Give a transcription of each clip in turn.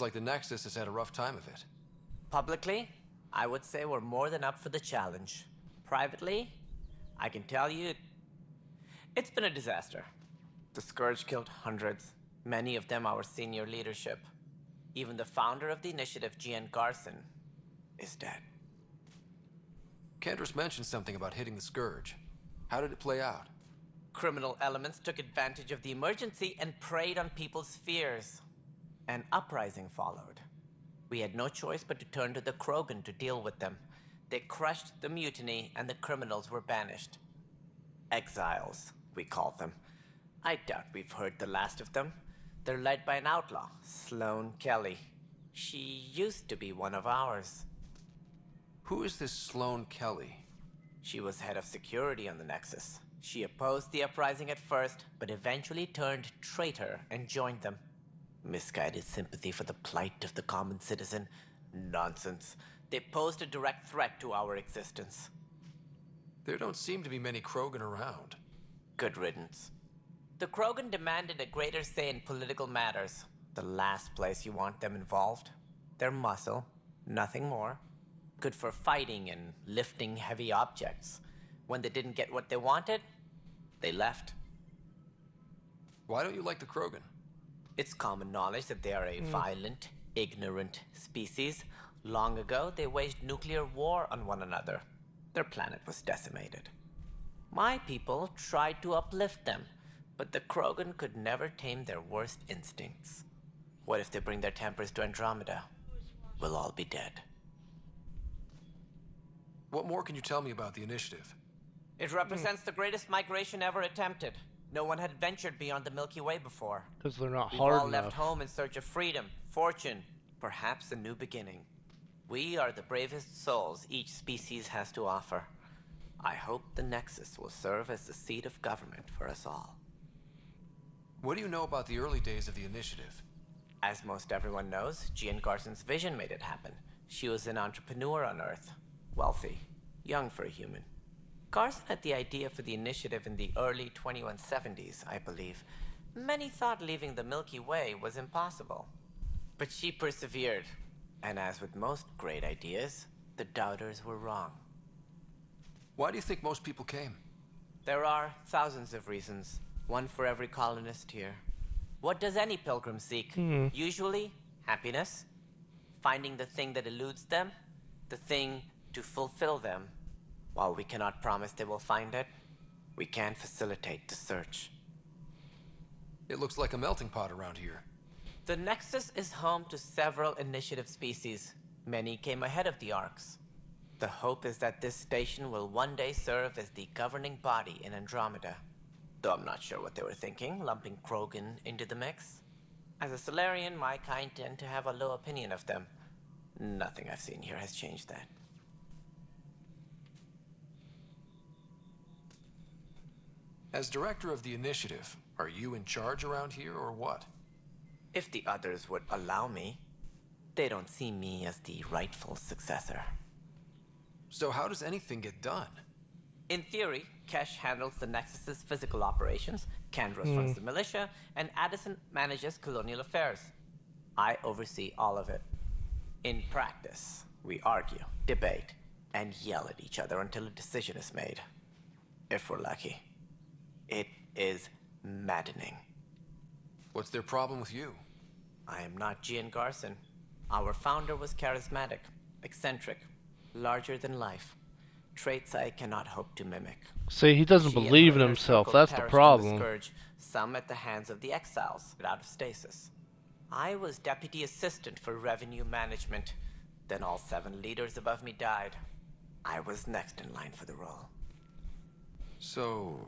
like the Nexus has had a rough time of it. Publicly, I would say we're more than up for the challenge. Privately, I can tell you, it's been a disaster. The Scourge killed hundreds, many of them our senior leadership. Even the founder of the initiative, Gian Garson, is dead. Candra's mentioned something about hitting the Scourge. How did it play out? Criminal elements took advantage of the emergency and preyed on people's fears. An uprising followed. We had no choice but to turn to the Krogan to deal with them. They crushed the mutiny and the criminals were banished. Exiles, we called them. I doubt we've heard the last of them. They're led by an outlaw, Sloane Kelly. She used to be one of ours. Who is this Sloane Kelly? She was head of security on the Nexus. She opposed the uprising at first, but eventually turned traitor and joined them. Misguided sympathy for the plight of the common citizen? Nonsense. They posed a direct threat to our existence. There don't seem to be many Krogan around. Good riddance. The Krogan demanded a greater say in political matters. The last place you want them involved. Their muscle, nothing more. Good for fighting and lifting heavy objects. When they didn't get what they wanted, they left. Why don't you like the Krogan? It's common knowledge that they are a violent, ignorant species. Long ago, they waged nuclear war on one another. Their planet was decimated. My people tried to uplift them, but the Krogan could never tame their worst instincts. What if they bring their tempers to Andromeda? We'll all be dead. What more can you tell me about the initiative? It represents the greatest migration ever attempted. No one had ventured beyond the Milky Way before. Because they're not We've hard all enough. left home in search of freedom, fortune, perhaps a new beginning. We are the bravest souls each species has to offer. I hope the Nexus will serve as the seat of government for us all. What do you know about the early days of the initiative? As most everyone knows, Gian Garson's vision made it happen. She was an entrepreneur on Earth. Wealthy. Young for a human. Garson had the idea for the initiative in the early 2170s, I believe. Many thought leaving the Milky Way was impossible. But she persevered. And as with most great ideas, the doubters were wrong. Why do you think most people came? There are thousands of reasons. One for every colonist here. What does any pilgrim seek? Usually, happiness. Finding the thing that eludes them. The thing to fulfill them. While we cannot promise they will find it, we can facilitate the search. It looks like a melting pot around here. The Nexus is home to several initiative species. Many came ahead of the Arks. The hope is that this station will one day serve as the governing body in Andromeda. Though I'm not sure what they were thinking, lumping Krogan into the mix. As a Solarian, my kind tend to have a low opinion of them. Nothing I've seen here has changed that. As director of the initiative, are you in charge around here or what? If the others would allow me, they don't see me as the rightful successor. So how does anything get done? In theory, Kesh handles the Nexus's physical operations, Kandros runs the militia, and Addison manages colonial affairs. I oversee all of it. In practice, we argue, debate, and yell at each other until a decision is made. If we're lucky. It is maddening. What's their problem with you? I am not Gian Garson. Our founder was charismatic, eccentric, larger than life. Traits I cannot hope to mimic. See, he doesn't She and believe in her himself. circle That's the perished in problem. Scourge, some at the hands of the exiles, out of stasis. I was deputy assistant for revenue management. Then all 7 leaders above me died. I was next in line for the role. So,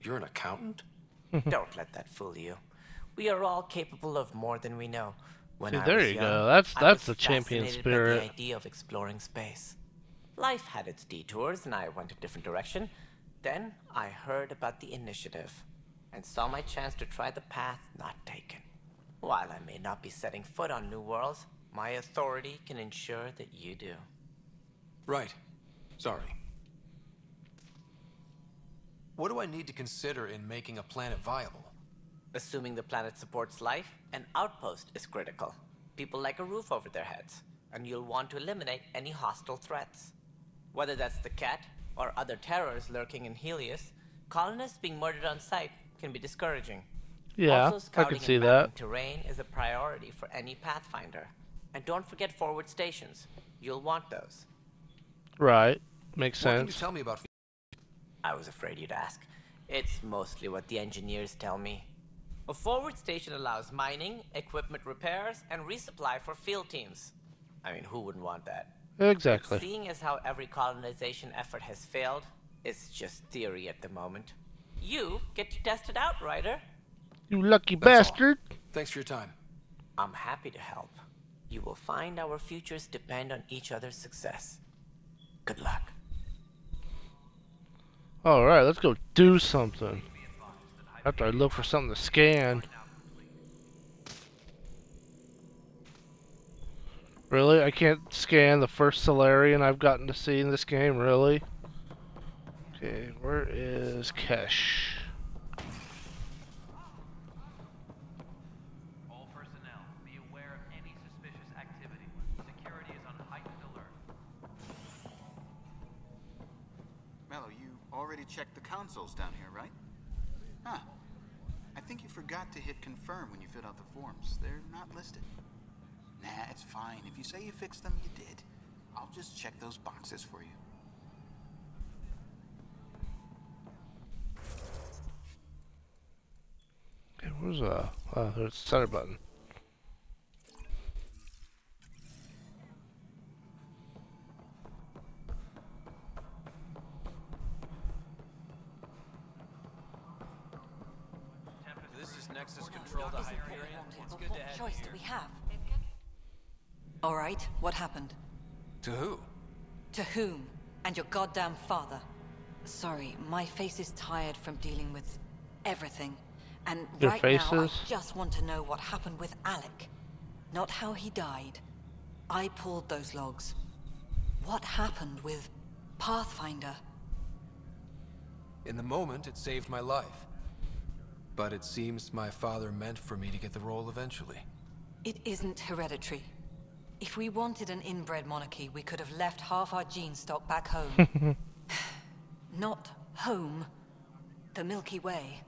you're an accountant? Don't let that fool you. We are all capable of more than we know. When See, I there was you young, go. I That's was the champion fascinated by spirit. the idea of exploring space. Life had its detours, and I went a different direction. Then I heard about the initiative, and saw my chance to try the path not taken. While I may not be setting foot on new worlds, my authority can ensure that you do. Right. Sorry. What do I need to consider in making a planet viable? Assuming the planet supports life, an outpost is critical. People like a roof over their heads, and you'll want to eliminate any hostile threats. Whether that's the cat or other terrors lurking in Helios, colonists being murdered on sight can be discouraging. Yeah, Also, I scouting can see and that. mapping terrain is a priority for any Pathfinder. And don't forget forward stations. You'll want those. Right. Makes What can you sense. tell me about... I was afraid you'd ask. It's mostly what the engineers tell me. A forward station allows mining, equipment repairs, and resupply for field teams. I mean, who wouldn't want that? Exactly. Seeing as how every colonization effort has failed, it's just theory at the moment. You get to test it out, Ryder. You lucky That's all. bastard. Thanks for your time. I'm happy to help. You will find our futures depend on each other's success. Good luck. Alright, let's go do something. After I look for something to scan. Really? I can't scan the first Solarian I've gotten to see in this game, really? Okay, where is Kesh? All personnel, be aware of any suspicious activity. Security is on heightened alert. Mello, you already checked the consoles down here, right? Huh. I think you forgot to hit confirm when you filled out the forms. They're not listed. Nah, it's fine. If you say you fixed them, you did. I'll just check those boxes for you. Okay, where's there's the center button. This is Nexus Control to Hyperion. It's good to have What choice you do we here. have? All right, what happened? To who? To whom? And your goddamn father. Sorry, my face is tired from dealing with everything. And Your right now, I faces? just want to know what happened with Alec. Not how he died. I pulled those logs. What happened with Pathfinder? In the moment, it saved my life. But it seems my father meant for me to get the role eventually. It isn't hereditary. If we wanted an inbred monarchy, we could have left half our gene stock back home. Not home. The Milky Way.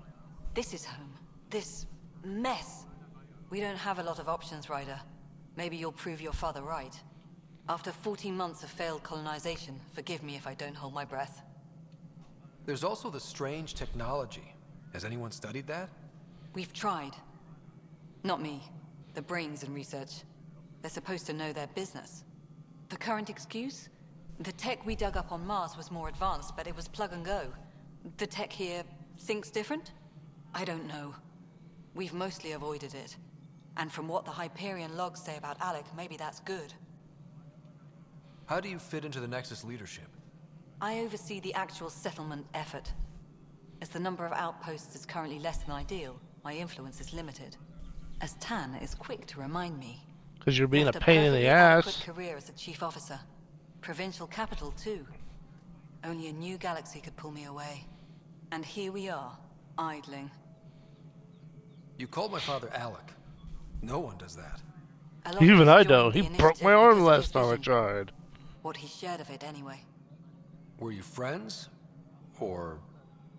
This is home. This mess. We don't have a lot of options, Ryder. Maybe you'll prove your father right. After 14 months of failed colonization, forgive me if I don't hold my breath. There's also the strange technology. Has anyone studied that? We've tried. Not me. The brains in research. They're supposed to know their business. The current excuse? The tech we dug up on Mars was more advanced, but it was plug and go. The tech here thinks different? I don't know. We've mostly avoided it. And from what the Hyperion logs say about Alec, maybe that's good. How do you fit into the Nexus leadership? I oversee the actual settlement effort. As the number of outposts is currently less than ideal, my influence is limited. As Tan is quick to remind me. Because you're being a Left pain in the perfectly ass. adequate career as a chief officer. Provincial capital, too. Only a new galaxy could pull me away. And here we are, idling. You called my father Alec. No one does that. A lot of Even us I joined don't. the He broke initiative my arm because of last his time I vision. tried. What he shared of it, anyway. Were you friends? Or...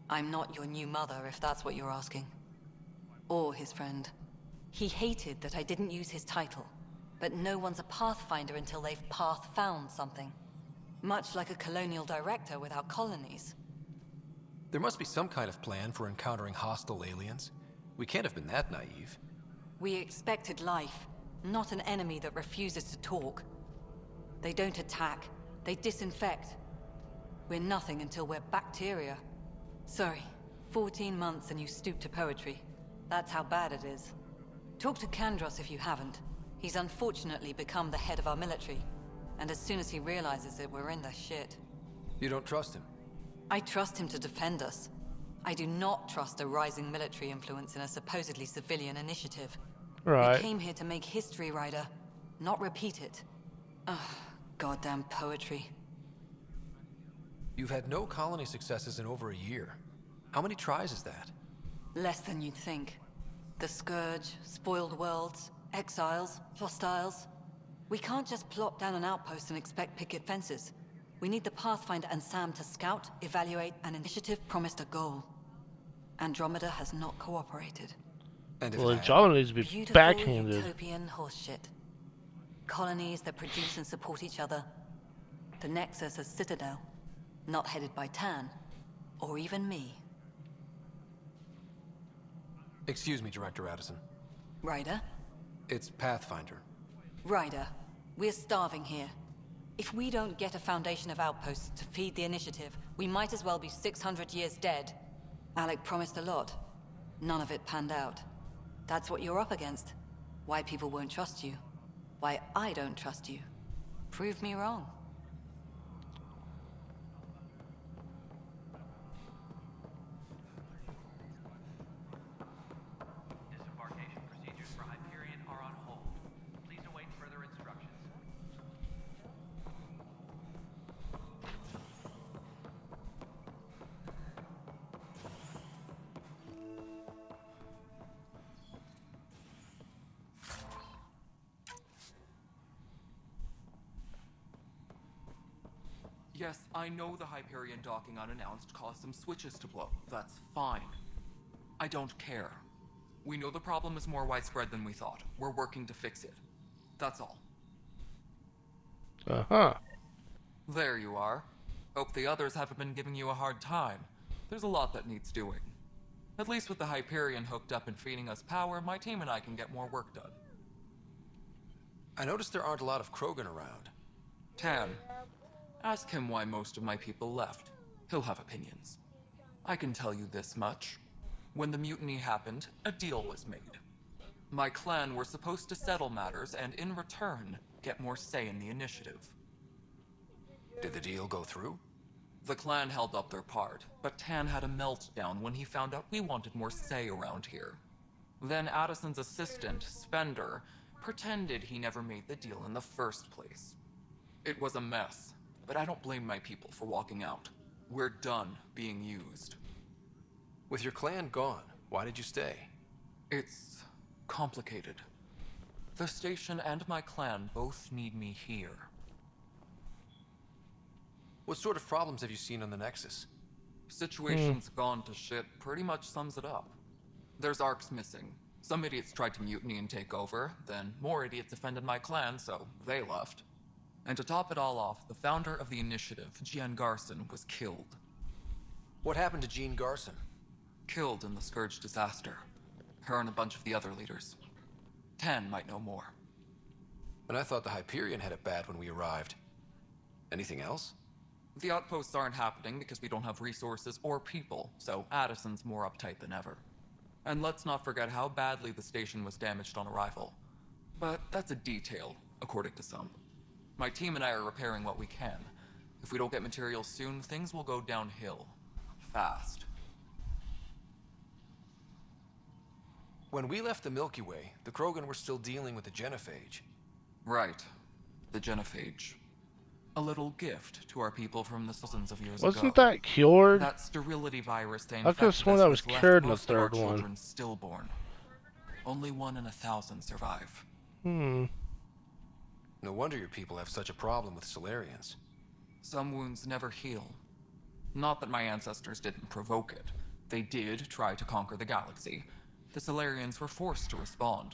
I'm not your new mother, if that's what you're asking. Or his friend. He hated that I didn't use his title. But no one's a Pathfinder until they've path-found something. Much like a colonial director without colonies. There must be some kind of plan for encountering hostile aliens. We can't have been that naive. We expected life, not an enemy that refuses to talk. They don't attack, they disinfect. We're nothing until we're bacteria. Sorry, 14 months and you stoop to poetry. That's how bad it is. Talk to Kandros if you haven't. He's unfortunately become the head of our military. And as soon as he realizes it, we're in the shit. You don't trust him? I trust him to defend us. I do not trust a rising military influence in a supposedly civilian initiative. Right. We came here to make history, Ryder, not repeat it. Ugh, goddamn poetry. You've had no colony successes in over a year. How many tries is that? Less than you'd think. The Scourge, Spoiled Worlds, Exiles, hostiles. We can't just plop down an outpost and expect picket fences. We need the Pathfinder and Sam to scout, evaluate, and Initiative promised a goal. Andromeda has not cooperated. And if Well, it had- Andromeda needs to be Beautiful backhanded. utopian horseshit. Colonies that produce and support each other. The Nexus as Citadel, not headed by Tan, or even me. Excuse me, Director Addison. Ryder? It's Pathfinder. Ryder, we're starving here. If we don't get a foundation of outposts to feed the Initiative, we might as well be 600 years dead. Alec promised a lot. None of it panned out. That's what you're up against. Why people won't trust you. Why I don't trust you. Prove me wrong. Disembarkation procedures for Hyperion are on hold. Please await further instructions. Yes, I know the Hyperion docking unannounced caused some switches to blow. That's fine. I don't care. We know the problem is more widespread than we thought. We're working to fix it. That's all. Uh-huh. There you are. Hope the others haven't been giving you a hard time. There's a lot that needs doing. At least with the Hyperion hooked up and feeding us power, my team and I can get more work done. I noticed there aren't a lot of Krogan around. Tan, ask him why most of my people left. He'll have opinions. I can tell you this much. When the mutiny happened, a deal was made. My clan were supposed to settle matters and, in return, get more say in the initiative. Did the deal go through? The clan held up their part, but Tan had a meltdown when he found out we wanted more say around here. Then Addison's assistant, Spender, pretended he never made the deal in the first place. It was a mess, but I don't blame my people for walking out. We're done being used. With your clan gone, why did you stay? It's complicated. The station and my clan both need me here. What sort of problems have you seen on the Nexus? Situation's gone to shit pretty much sums it up. There's arcs missing. Some idiots tried to mutiny and take over, then more idiots offended my clan, so they left. And to top it all off, the founder of the initiative, Jean Garson, was killed. What happened to Jean Garson? Killed in the Scourge disaster. Her and a bunch of the other leaders. Tan might know more. And I thought the Hyperion had it bad when we arrived. Anything else? The outposts aren't happening because we don't have resources or people, so Addison's more uptight than ever. And let's not forget how badly the station was damaged on arrival. But that's a detail, according to some. My team and I are repairing what we can. If we don't get materials soon, things will go downhill. Fast. When we left the Milky Way, the Krogan were still dealing with the genophage. Right. The genophage. A little gift to our people from the thousands of years ago. Wasn't that cured? That sterility virus they I could've infected sworn us that was with left cured in the most of our third one. children stillborn. Only 1 in 1,000 survive. No wonder your people have such a problem with Solarians. Some wounds never heal. Not that my ancestors didn't provoke it. They did try to conquer the galaxy. The Solarians were forced to respond.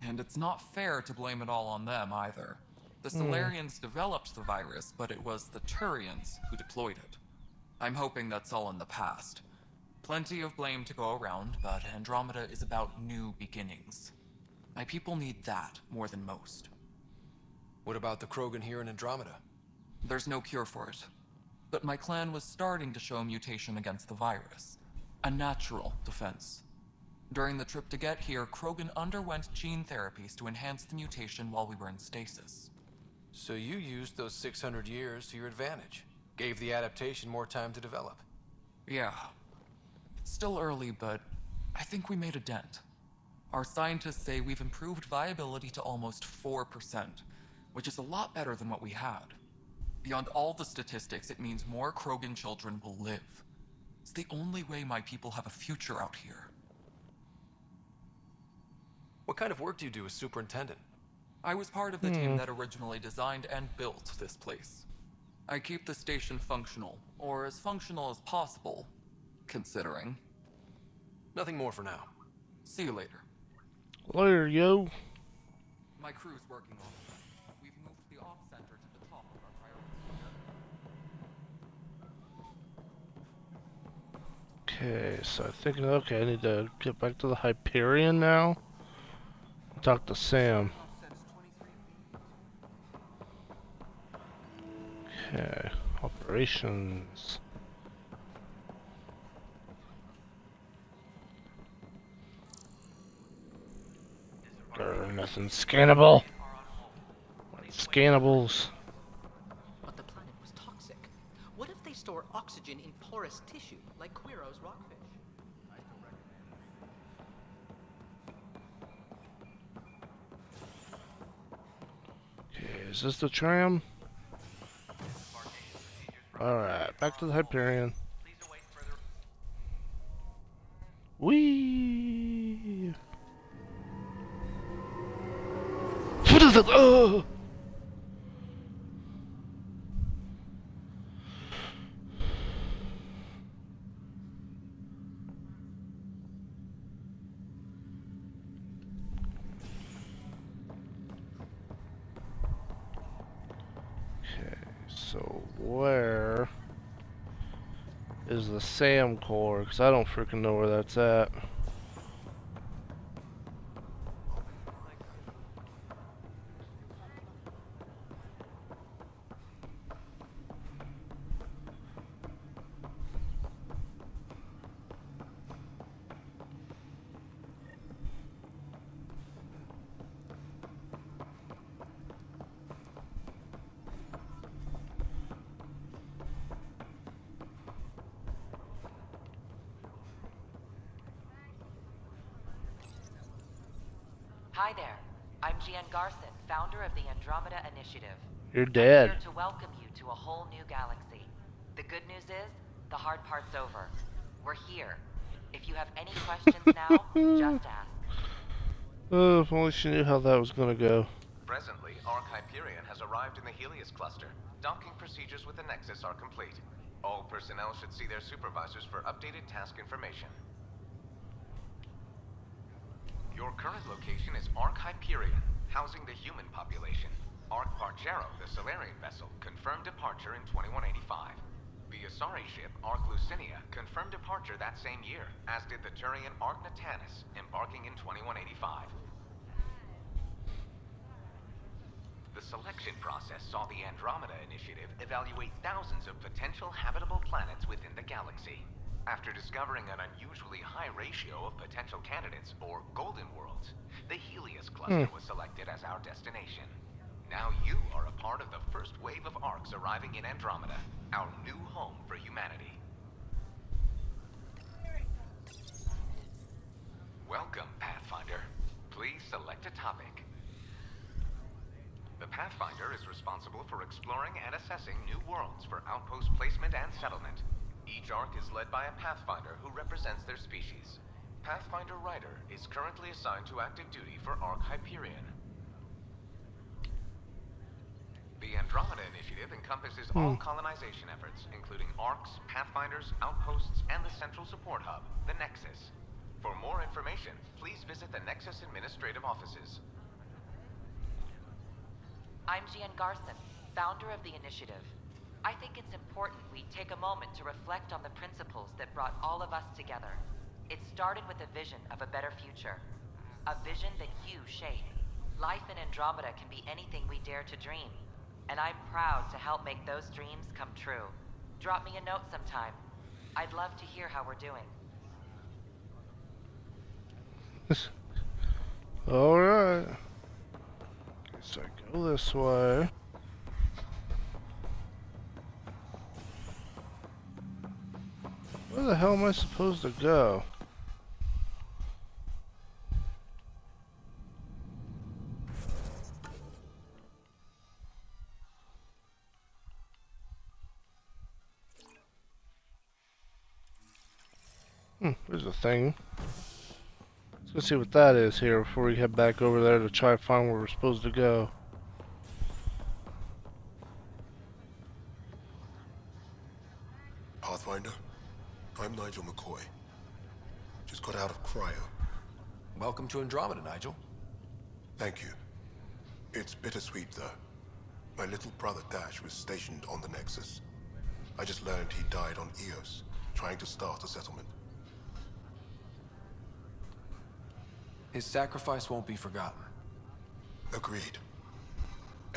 And it's not fair to blame it all on them, either. The Solarians developed the virus, but it was the Turians who deployed it. I'm hoping that's all in the past. Plenty of blame to go around, but Andromeda is about new beginnings. My people need that more than most. What about the Krogan here in Andromeda? There's no cure for it. But my clan was starting to show mutation against the virus. A natural defense. During the trip to get here, Krogan underwent gene therapies to enhance the mutation while we were in stasis. So you used those 600 years to your advantage. Gave the adaptation more time to develop. Yeah. It's still early, but I think we made a dent. Our scientists say we've improved viability to almost 4%, which is a lot better than what we had. Beyond all the statistics, it means more Krogan children will live. It's the only way my people have a future out here. What kind of work do you do as superintendent? I was part of the team that originally designed and built this place. I keep the station functional, or as functional as possible, considering. Nothing more for now. See you later. Later, yo. My crew's working on it. We've moved the ops center to the top of our priority. Okay, so I think, okay, I need to get back to the Hyperion now. Talk to Sam. Okay, operations. Nothing scannable. Scannables. But the planet was toxic. What if they store oxygen in porous tissue, like Quiro's rockfish? Okay, is this the tram? Alright, back to the Hyperion. Whee! What is it? Oh! Okay, so where is the SAM core? Because I don't freaking know where that's at. Hi there. I'm Gian Garson, founder of the Andromeda Initiative. You're I'm dead. here to welcome you to a whole new galaxy. The good news is, the hard part's over. We're here. If you have any questions now, just ask. Oh, if only she knew how that was gonna go. Presently, Ark Hyperion has arrived in the Helios cluster. Docking procedures with the Nexus are complete. All personnel should see their supervisors for updated task information. Your current location is Ark Hyperion, housing the human population. Ark Pargero, the Solarian vessel, confirmed departure in 2185. The Asari ship, Ark Lucinia, confirmed departure that same year, as did the Turian Ark Natanus, embarking in 2185. The selection process saw the Andromeda Initiative evaluate thousands of potential habitable planets within the galaxy. After discovering an unusually high ratio of potential candidates, or golden worlds, the Helios cluster was selected as our destination. Now you are a part of the first wave of Arks arriving in Andromeda, our new home for humanity. Welcome, Pathfinder. Please select a topic. The Pathfinder is responsible for exploring and assessing new worlds for outpost placement and settlement. Each Ark is led by a Pathfinder who represents their species. Pathfinder Ryder is currently assigned to active duty for Ark Hyperion. The Andromeda Initiative encompasses all colonization efforts, including Arks, Pathfinders, outposts, and the central support hub, the Nexus. For more information, please visit the Nexus Administrative Offices. I'm Gian Garson, founder of the initiative. I think it's important we take a moment to reflect on the principles that brought all of us together. It started with a vision of a better future. A vision that you shape. Life in Andromeda can be anything we dare to dream. And I'm proud to help make those dreams come true. Drop me a note sometime. I'd love to hear how we're doing. Alright. Guess I go this way. Where the hell am I supposed to go? There's a thing. Let's Let's see what that is here before we head back over there to try to find where we're supposed to go. Pathfinder, I'm Nigel McCoy. Just got out of cryo. Welcome to Andromeda, Nigel. Thank you. It's bittersweet, though. My little brother Dash was stationed on the Nexus. I just learned he died on Eos, trying to start a settlement. His sacrifice won't be forgotten. Agreed.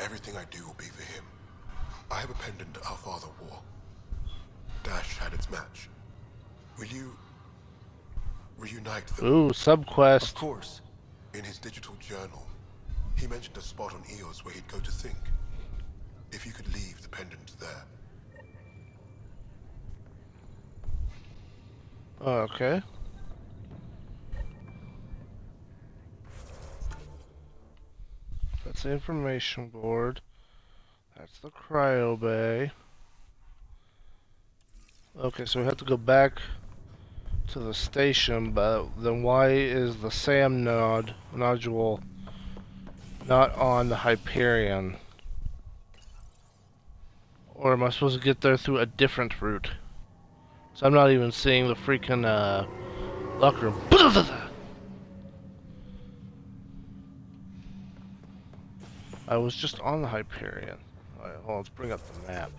Everything I do will be for him. I have a pendant our father wore. Dash had its match. Will you reunite them? Ooh, subquest. Of course. In his digital journal, he mentioned a spot on Eos where he'd go to think. If you could leave the pendant there. Okay. That's the information board. That's the cryo bay. Okay, so we have to go back to the station, but then why is the SAM nodule not on the Hyperion? Or am I supposed to get there through a different route? So I'm not even seeing the freaking locker room. I was just on the Hyperion. Alright, hold on, let's bring up the map.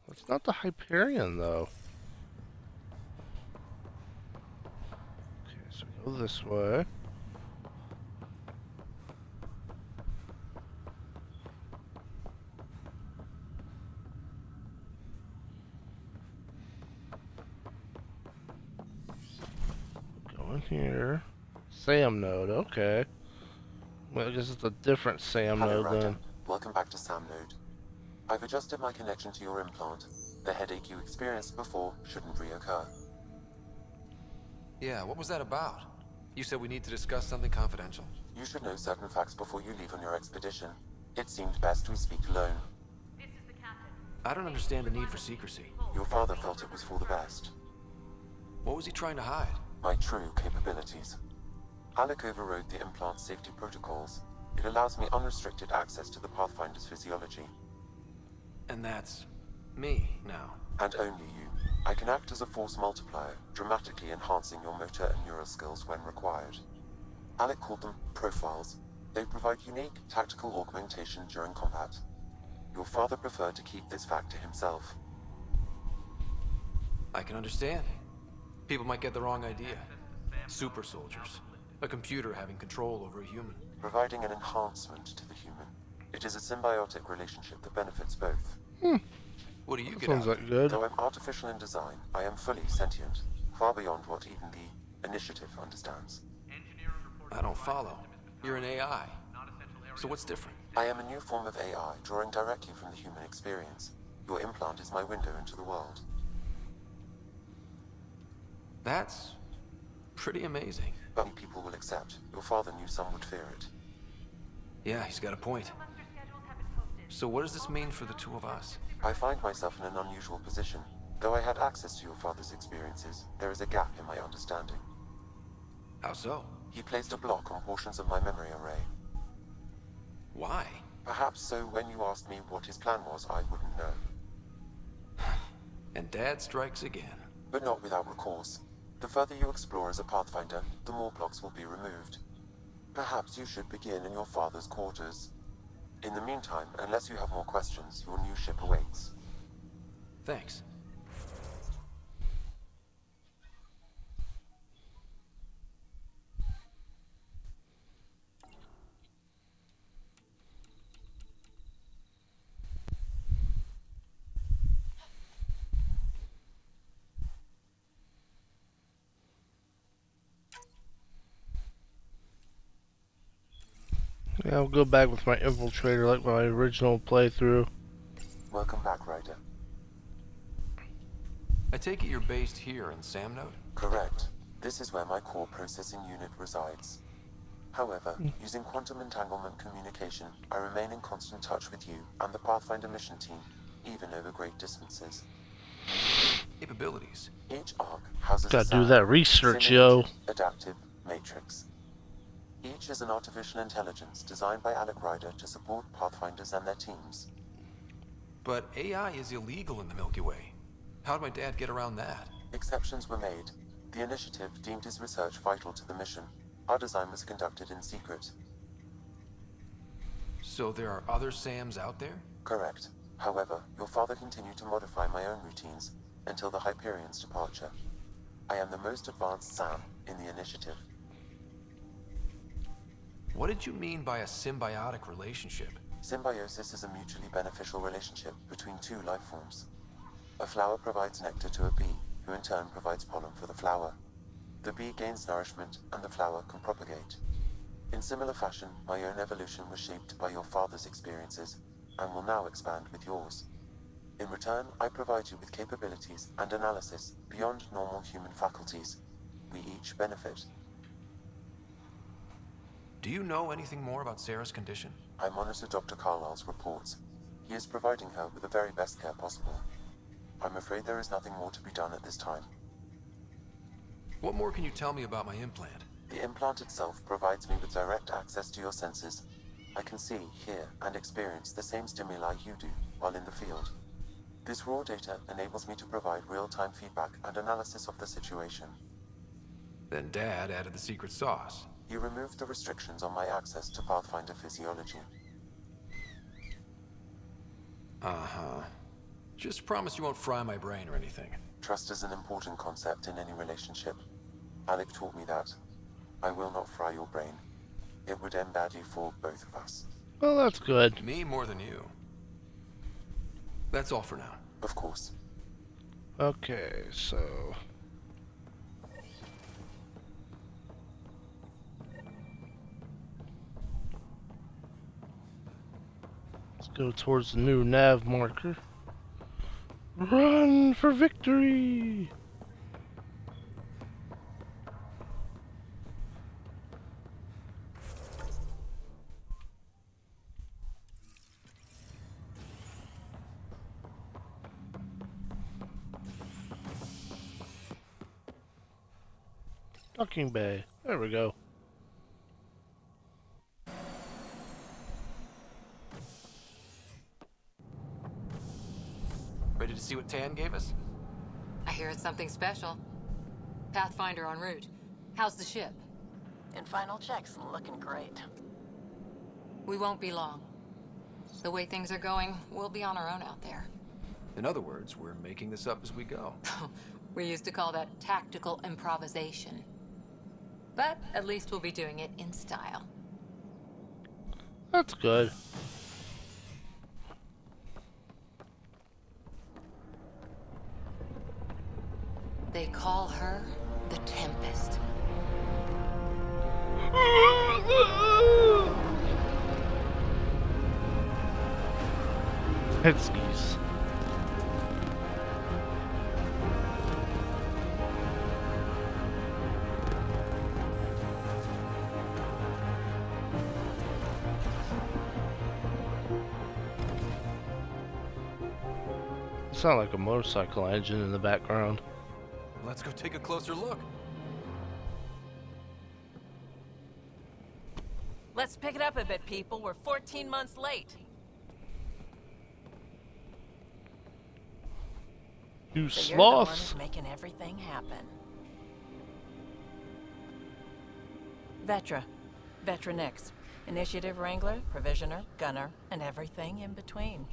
It's not the Hyperion, though. Okay, so go this way. Go in here. SAM node, okay. Well, I guess it's a different SAM Hello, node Ryder. then. Welcome back to SAM node. I've adjusted my connection to your implant. The headache you experienced before shouldn't reoccur. Yeah, what was that about? You said we need to discuss something confidential. You should know certain facts before you leave on your expedition. It seemed best we speak alone. I don't understand the need for secrecy. Your father felt it was for the best. What was he trying to hide? My true capabilities. Alec overrode the implant's safety protocols. It allows me unrestricted access to the Pathfinder's physiology. And that's me now. And only you. I can act as a force multiplier, dramatically enhancing your motor and neural skills when required. Alec called them profiles. They provide unique tactical augmentation during combat. Your father preferred to keep this fact to himself. I can understand. People might get the wrong idea. Super soldiers. A computer having control over a human. Providing an enhancement to the human. It is a symbiotic relationship that benefits both. What do you get Sounds out of like it? good. Though I'm artificial in design, I am fully sentient, far beyond what even the Initiative understands. I don't follow. You're an AI. So what's different? I am a new form of AI, drawing directly from the human experience. Your implant is my window into the world. That's pretty amazing. But people will accept. Your father knew some would fear it. Yeah, he's got a point. So what does this mean for the two of us? I find myself in an unusual position. Though I had access to your father's experiences, there is a gap in my understanding. How so? He placed a block on portions of my memory array. Why? Perhaps so when you asked me what his plan was, I wouldn't know. And Dad strikes again. But not without recourse. The further you explore as a Pathfinder, the more blocks will be removed. Perhaps you should begin in your father's quarters. In the meantime, unless you have more questions, your new ship awaits. Thanks. Yeah, I'll go back with my infiltrator like my original playthrough. Welcome back, Ryder. I take it you're based here in SAM node? Correct. This is where my core processing unit resides. However, using quantum entanglement communication, I remain in constant touch with you and the Pathfinder mission team, even over great distances. Capabilities. Each arc houses Gotta a do SAM, that research, yo. adaptive matrix. Each is an artificial intelligence designed by Alec Ryder to support Pathfinders and their teams. But AI is illegal in the Milky Way. How'd my dad get around that? Exceptions were made. The initiative deemed his research vital to the mission. Our design was conducted in secret. So there are other SAMs out there? Correct. However, your father continued to modify my own routines until the Hyperion's departure. I am the most advanced SAM in the initiative. What did you mean by a symbiotic relationship? Symbiosis is a mutually beneficial relationship between two life forms. A flower provides nectar to a bee, who in turn provides pollen for the flower. The bee gains nourishment, and the flower can propagate. In similar fashion, my own evolution was shaped by your father's experiences, and will now expand with yours. In return, I provide you with capabilities and analysis beyond normal human faculties. We each benefit. Do you know anything more about Sarah's condition? I monitor Dr. Carlyle's reports. He is providing her with the very best care possible. I'm afraid there is nothing more to be done at this time. What more can you tell me about my implant? The implant itself provides me with direct access to your senses. I can see, hear, and experience the same stimuli you do while in the field. This raw data enables me to provide real-time feedback and analysis of the situation. Then Dad added the secret sauce. You removed the restrictions on my access to Pathfinder physiology. Uh-huh. Just promise you won't fry my brain or anything. Trust is an important concept in any relationship. Alec taught me that. I will not fry your brain. It would end badly for both of us. Well, that's good. Me more than you. That's all for now. Of course. Okay, so... let's go towards the new nav marker. Run for victory! Docking bay. There we go. Ready to see what Tan gave us? I hear it's something special. Pathfinder en route. How's the ship? In final checks, looking great. We won't be long. The way things are going, we'll be on our own out there. In other words, we're making this up as we go. We used to call that tactical improvisation. But at least we'll be doing it in style. That's good. They call her the Tempest. Headskis. Sound like a motorcycle engine in the background. Let's go take a closer look. Let's pick it up a bit, people. We're 14 months late. You So you're the one sloths. who's making everything happen. Vetra Nix. Initiative Wrangler, Provisioner, Gunner, and everything in between.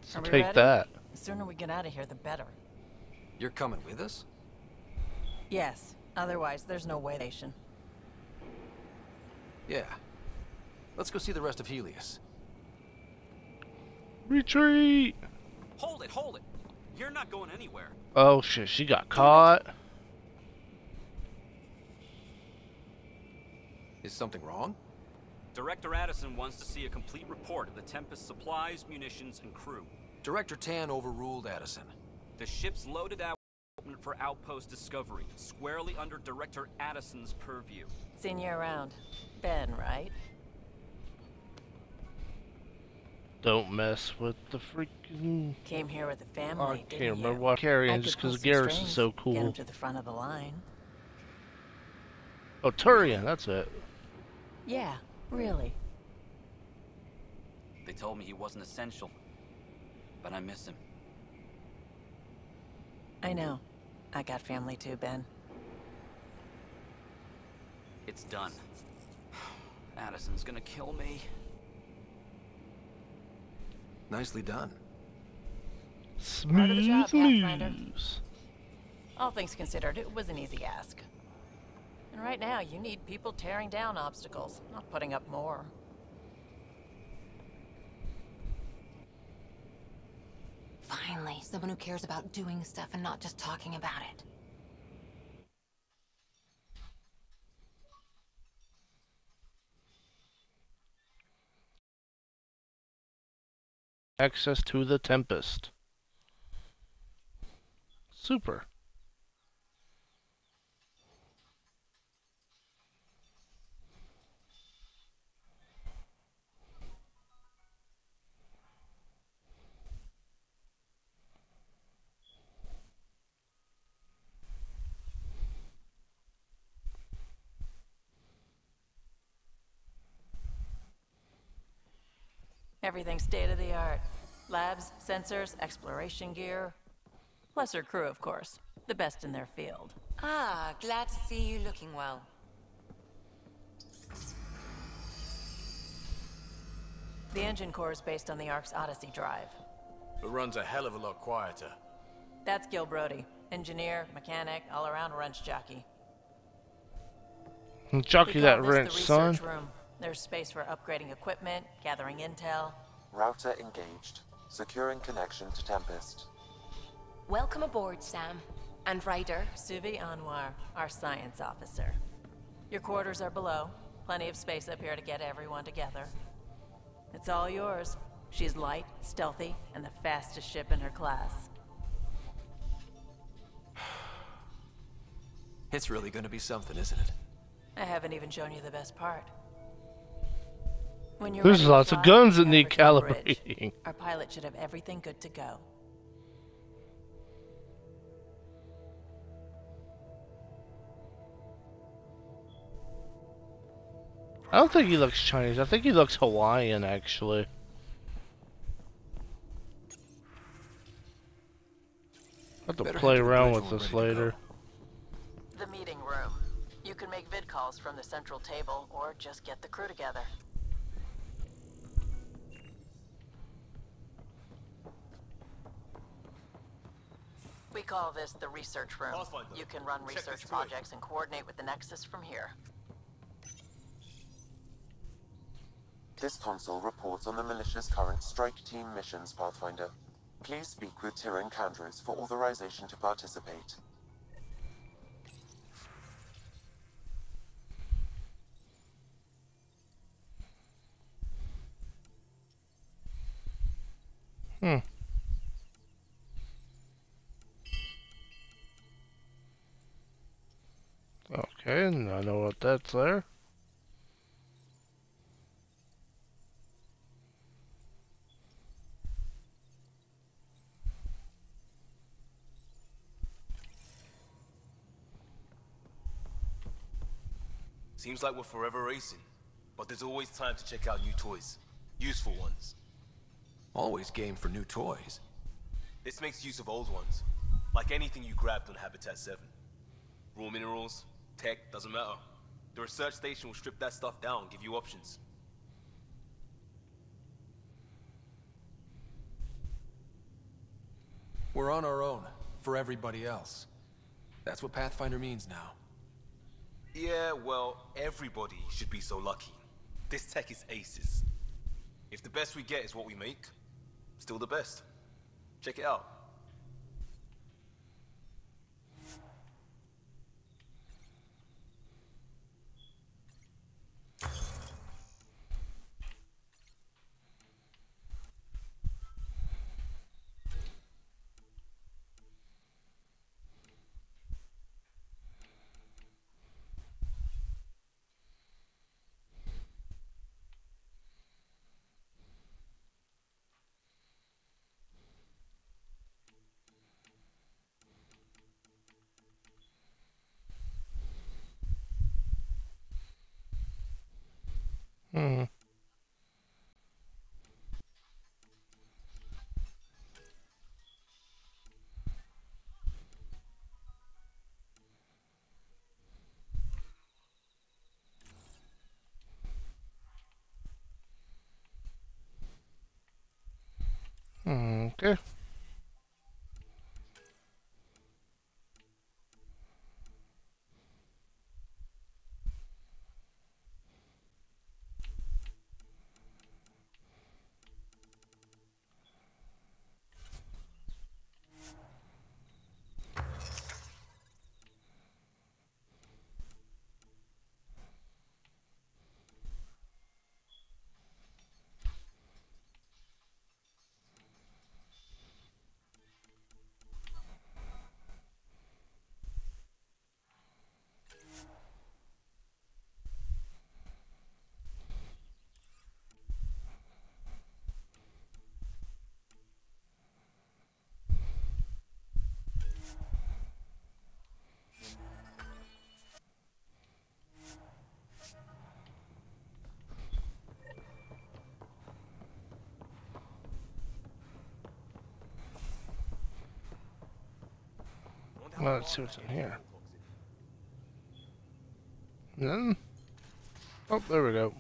So Are we take ready? that. The sooner we get out of here, the better. You're coming with us? Yes. Otherwise, there's no way nation. Yeah. Let's go see the rest of Helios. Retreat! Hold it! You're not going anywhere. Oh shit, she got caught. Is something wrong? Director Addison wants to see a complete report of the Tempest's supplies, munitions, and crew. Director Tan overruled Addison. The ship's loaded out for Outpost Discovery, squarely under Director Addison's purview. Seen you around. Ben, right? Don't mess with the freaking... Came here with a family, I didn't can't you? remember why carrying I just could pull because some Garrus is strings, so Get cool. him to the front of the line. Oh, Turian, that's it. Yeah, really. They told me he wasn't essential, but I miss him. I know. I got family too, Ben. It's done. Addison's gonna kill me. Nicely done. Part of the job, Smooth Pathfinder. moves. All things considered, it was an easy ask. And right now, you need people tearing down obstacles, not putting up more. Finally, someone who cares about doing stuff and not just talking about it. Access to the Tempest. Super. Everything's state-of-the-art. Labs, sensors, exploration gear. Plus her crew, of course. The best in their field. Ah, glad to see you looking well. The engine core is based on the Ark's Odyssey drive. It runs a hell of a lot quieter. That's Gil Brody. Engineer, mechanic, all-around wrench jockey. Jockey that wrench, son. Room. There's space for upgrading equipment, gathering intel. Router engaged. Securing connection to Tempest. Welcome aboard, Sam. And Ryder. Suvi Anwar, our science officer. Your quarters are below. Plenty of space up here to get everyone together. It's all yours. She's light, stealthy, and the fastest ship in her class. It's really gonna be something, isn't it? I haven't even shown you the best part. When you're There's ready to lots of fly, guns that head need over to the bridge. calibrating. Our pilot should have everything good to go. I don't think he looks Chinese. I think he looks Hawaiian, actually. I'll have to Better play head to the around bridge with when this we're ready to later. The meeting room. You can make vid calls from the central table, or just get the crew together. We call this the research room. Pathfinder, You can run check research this bridge. projects and coordinate with the Nexus from here. This console reports on the militia's current strike team missions, Pathfinder. Please speak with Tyrion Candros for authorization to participate. Okay, and I know what that's there. Seems like we're forever racing, but there's always time to check out new toys. Useful ones. Always game for new toys. This makes use of old ones, like anything you grabbed on Habitat 7. Raw minerals, tech, doesn't matter. The research station will strip that stuff down and give you options. We're on our own, for everybody else. That's what Pathfinder means now. Yeah, well, everybody should be so lucky. This tech is aces. If the best we get is what we make, still the best. Check it out. Hmm. Okay. Well, let's see what's in here. Nothing? Oh, there we go.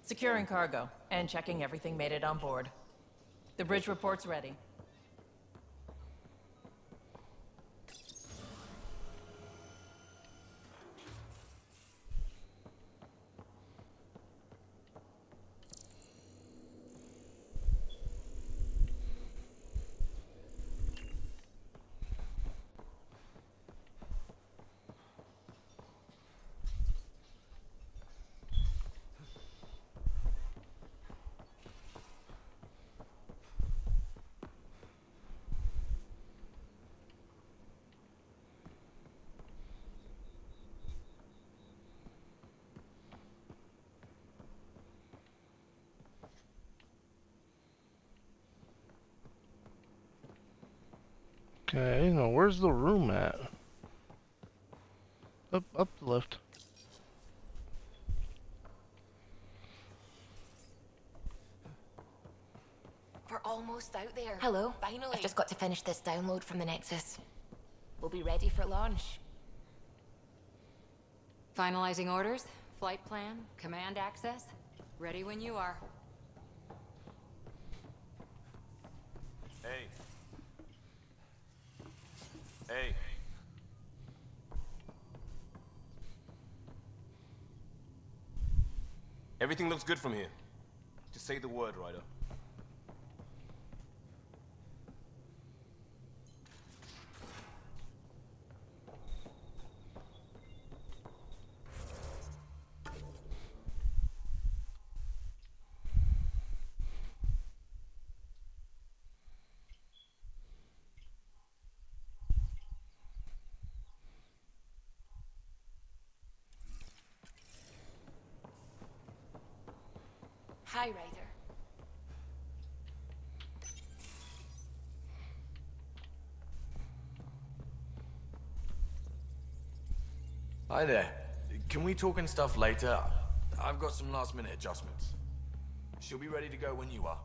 Securing cargo and checking everything made it on board. The bridge report's ready. Okay, now where's the room at? Up the lift. We're almost out there. Hello. Finally. I've just got to finish this download from the Nexus. We'll be ready for launch. Finalizing orders, flight plan, command access. Ready when you are. Hey. Hey. Everything looks good from here. Just say the word, Ryder. Hi, Ryder. Hi there. Can we talk and stuff later? I've got some last-minute adjustments. She'll be ready to go when you are.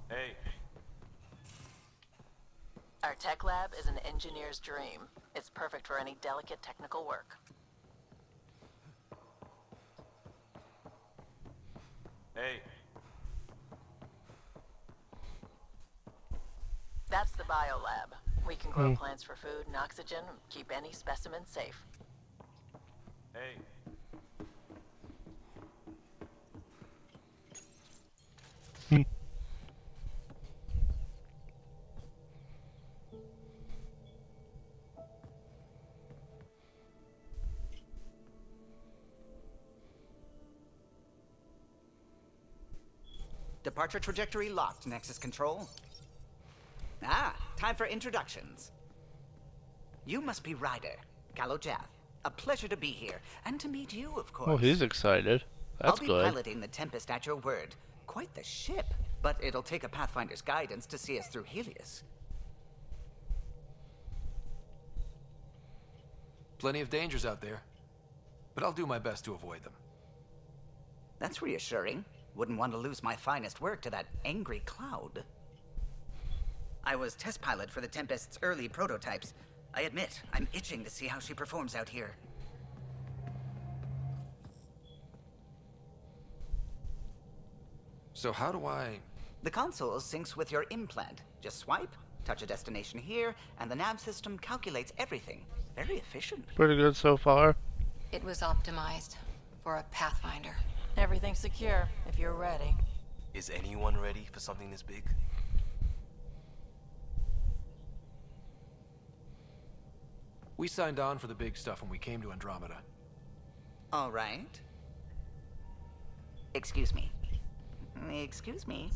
Hey. Our tech lab is an engineer's dream. It's perfect for any delicate technical work. Hey. That's the biolab. We can grow plants for food and oxygen, keep any specimen safe. Hey. Departure trajectory locked, Nexus Control. Time for introductions. You must be Ryder, Kalojath. A pleasure to be here, and to meet you, of course. Oh, he's excited. That's I'll be good. piloting the Tempest at your word. quite the ship. But it'll take a Pathfinder's guidance to see us through Helios. Plenty of dangers out there, but I'll do my best to avoid them. That's reassuring. Wouldn't want to lose my finest work to that angry cloud. I was test pilot for the Tempest's early prototypes. I admit, I'm itching to see how she performs out here. So how do I... The console syncs with your implant. Just swipe, touch a destination here, and the nav system calculates everything. Very efficient. Pretty good so far. It was optimized for a Pathfinder. Everything's secure, if you're ready. Is anyone ready for something this big? We signed on for the big stuff when we came to Andromeda. All right. Excuse me. Excuse me.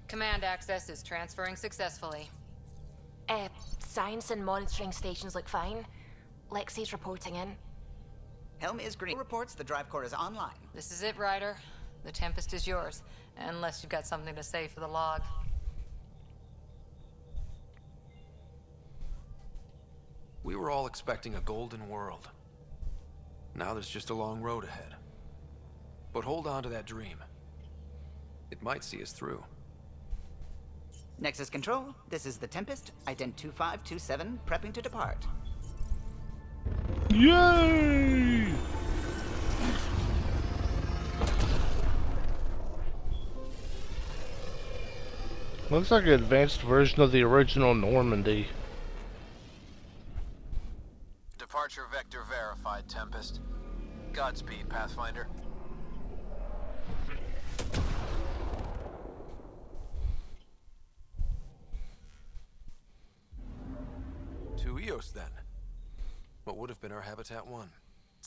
Command access is transferring successfully. Science and monitoring stations look fine. Lexi's reporting in. Helm is green. Reports the drive core is online. This is it, Ryder. The Tempest is yours, unless you've got something to say for the log. We were all expecting a golden world. Now there's just a long road ahead. But hold on to that dream. It might see us through. Nexus Control, this is the Tempest, ident 2527, prepping to depart. Yay! Looks like an advanced version of the original Normandy. Departure vector verified, Tempest. Godspeed, Pathfinder. To Eos, then. What would have been our Habitat 1.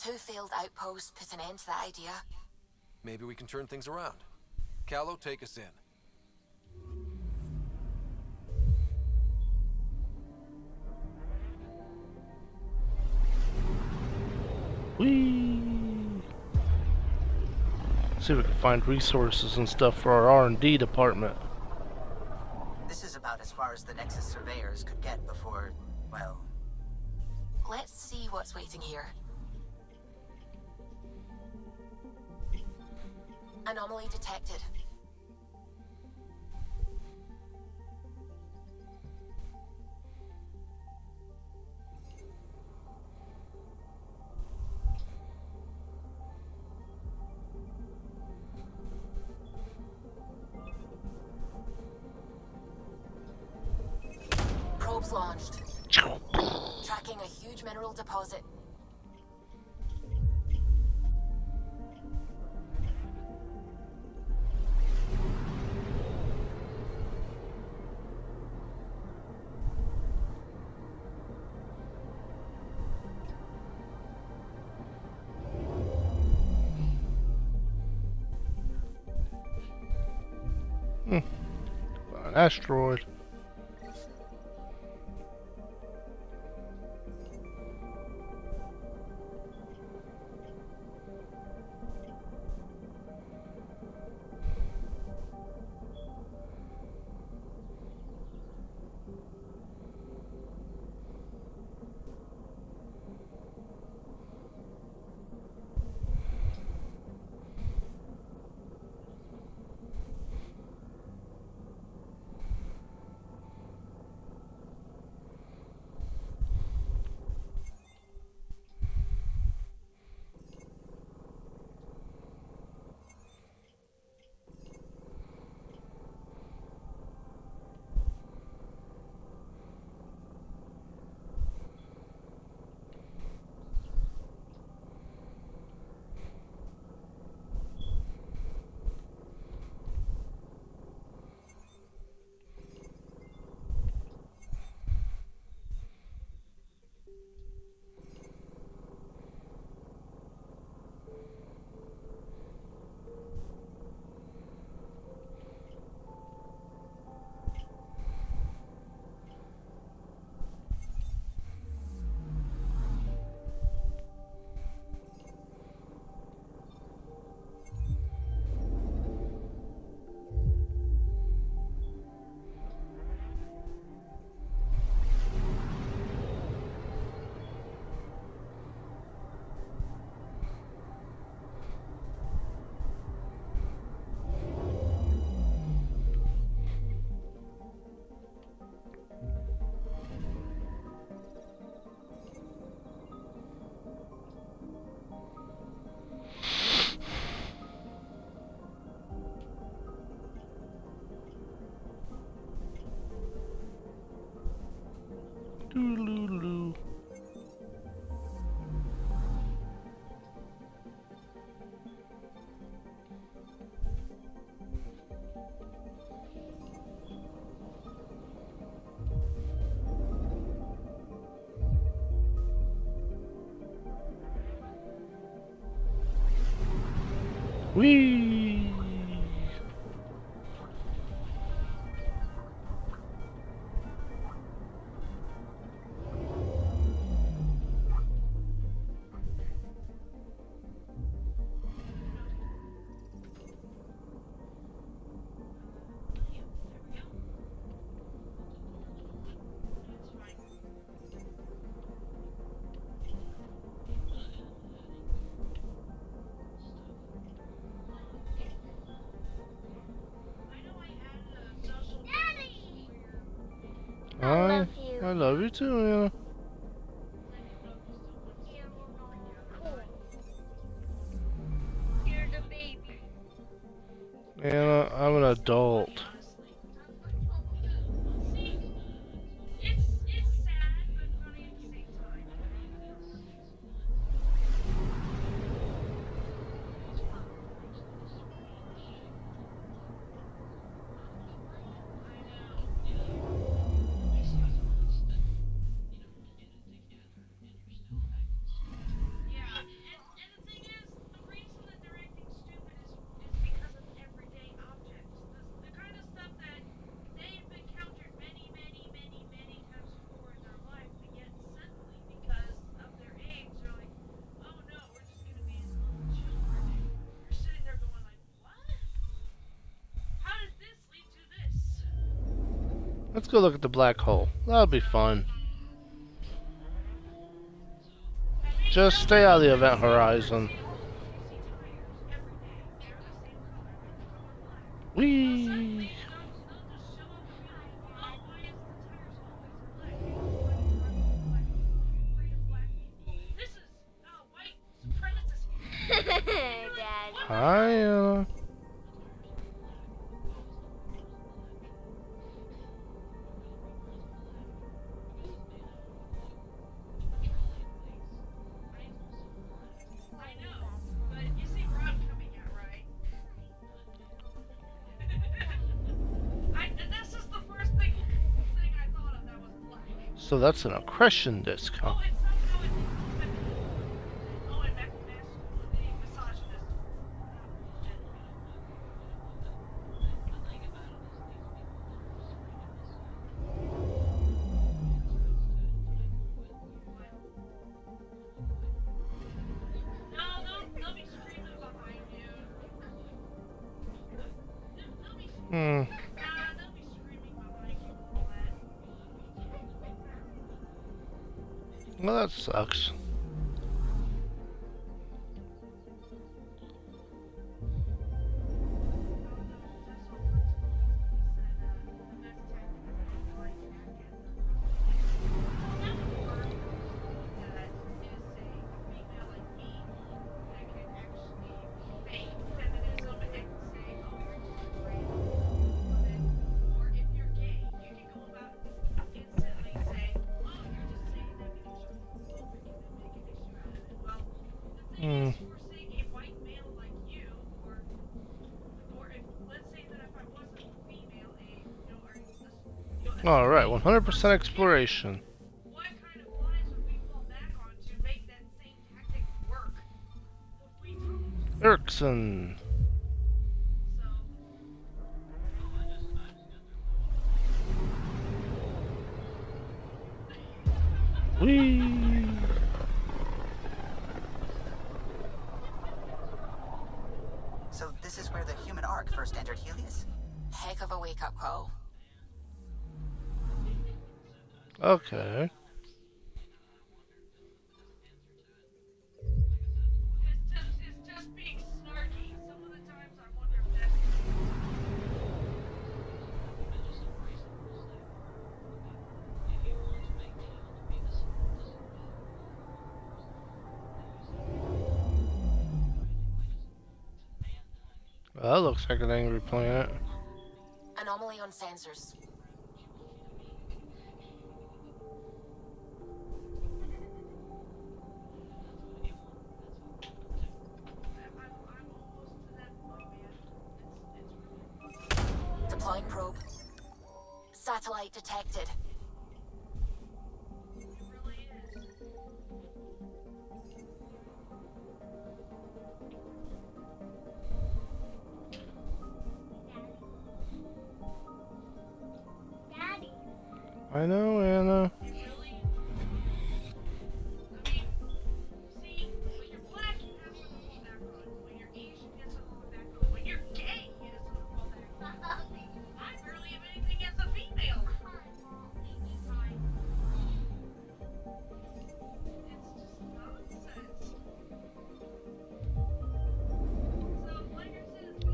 2 failed outposts put an end to that idea. Maybe we can turn things around. Callow, take us in. Whee! See if we can find resources and stuff for our R&D department. This is about as far as the Nexus surveyors could get before, well... Let's see what's waiting here. Anomaly detected. Probes launched. Tracking a huge mineral deposit. An asteroid. Whee! I love you too, Anna. You're the baby. Anna, I'm an adult. It's sad, but funny at the same time. Yeah, and the thing is, the reason that they're acting stupid is because of everyday objects. The kind of stuff that they've encountered many, many, many, many times before in their life, but yet suddenly, because of their age, they're like, oh no, we're just gonna be these little children. And you're sitting there going like, what? How did this lead to this? Let's go look at the black hole. That'll be fun. Just stay out of the event horizon. Whee! Dad. Hi, I know, but you see where I'm coming at, right? That's just the first thing I thought of that was black. So that's an accretion disc, huh? Oh, and somehow it's oh, and back to mass school and being misogynist. No, they'll be screaming behind you. They'll be Hmm. they'll be screaming behind you and all that. Well, that sucks. Hmm. Alright, 100% exploration. What kind of lies would we fall back on to make that same tactic work? Erickson. Whee! So this is where the human ark first entered Helios? Heck of a wake-up call. Okay. It's just being snarky. Some of the times I wonder if that's... Well, that looks like an angry planet. Anomaly on sensors. Deploying probe. Satellite detected. I know, Anna.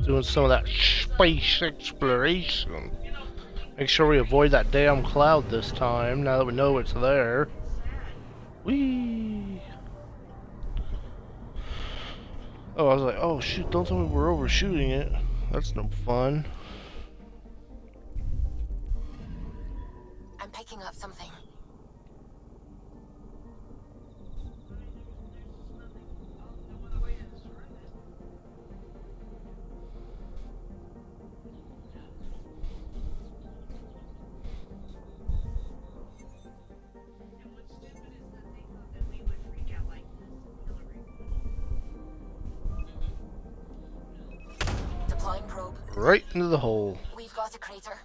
Doing some of that space exploration. Make sure we avoid that damn cloud this time, now that we know it's there. Whee! Oh, I was like, oh shoot, don't tell me we're overshooting it. That's no fun. I'm picking up something. Deploying probe. Right into the hole. We've got a crater.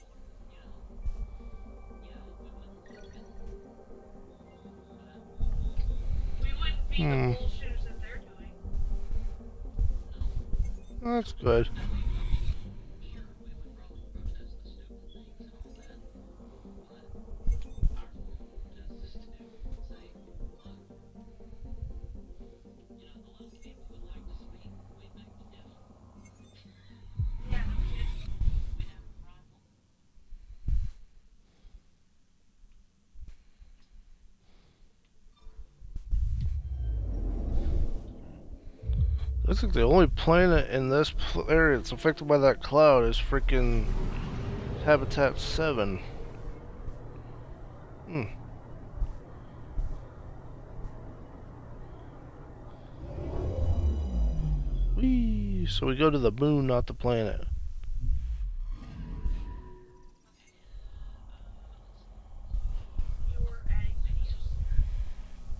Hmm. That's good. Looks like the only planet in this area that's affected by that cloud is freaking Habitat 7. Hmm. Whee! So we go to the moon, not the planet.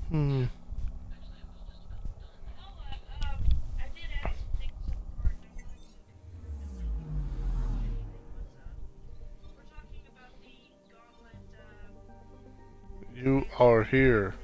Hmm. You are here.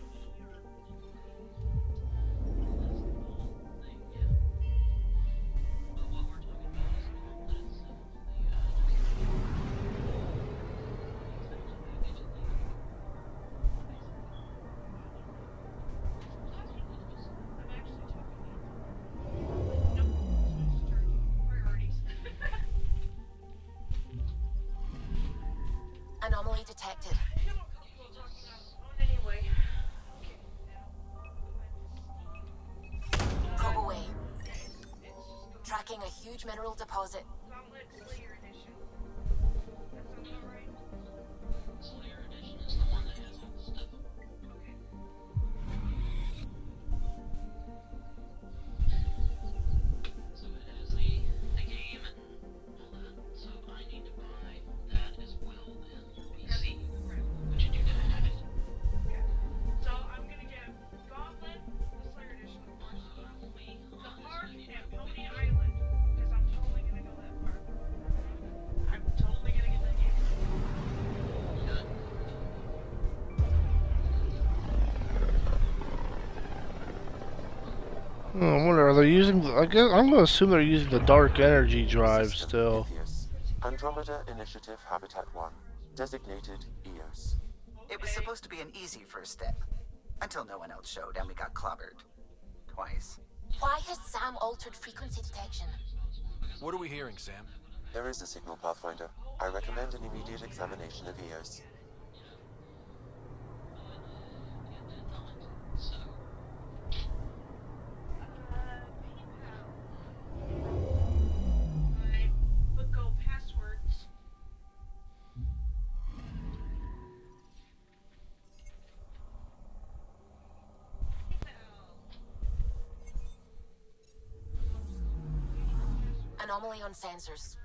Anomaly detected. Probe away. Tracking a huge mineral deposit. Oh, I wonder, are they using, I guess, I'm going to assume they're using the dark energy drive still. Andromeda Initiative Habitat 1, designated EOS. It was supposed to be an easy first step. Until no one else showed and we got clobbered. Twice. Why has Sam altered frequency detection? What are we hearing, Sam? There is a signal, Pathfinder. I recommend an immediate examination of EOS. Anomaly on sensors.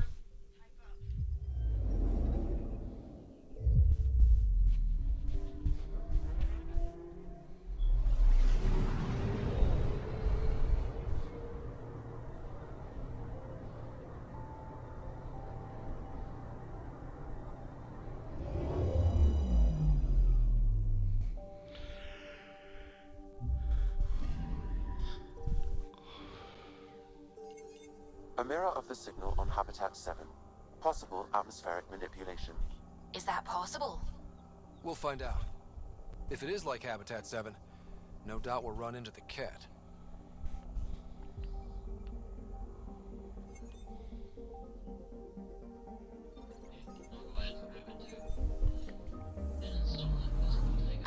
A mirror of the signal on Habitat 7. Possible atmospheric manipulation. Is that possible? We'll find out. If it is like Habitat 7, no doubt we'll run into the cat.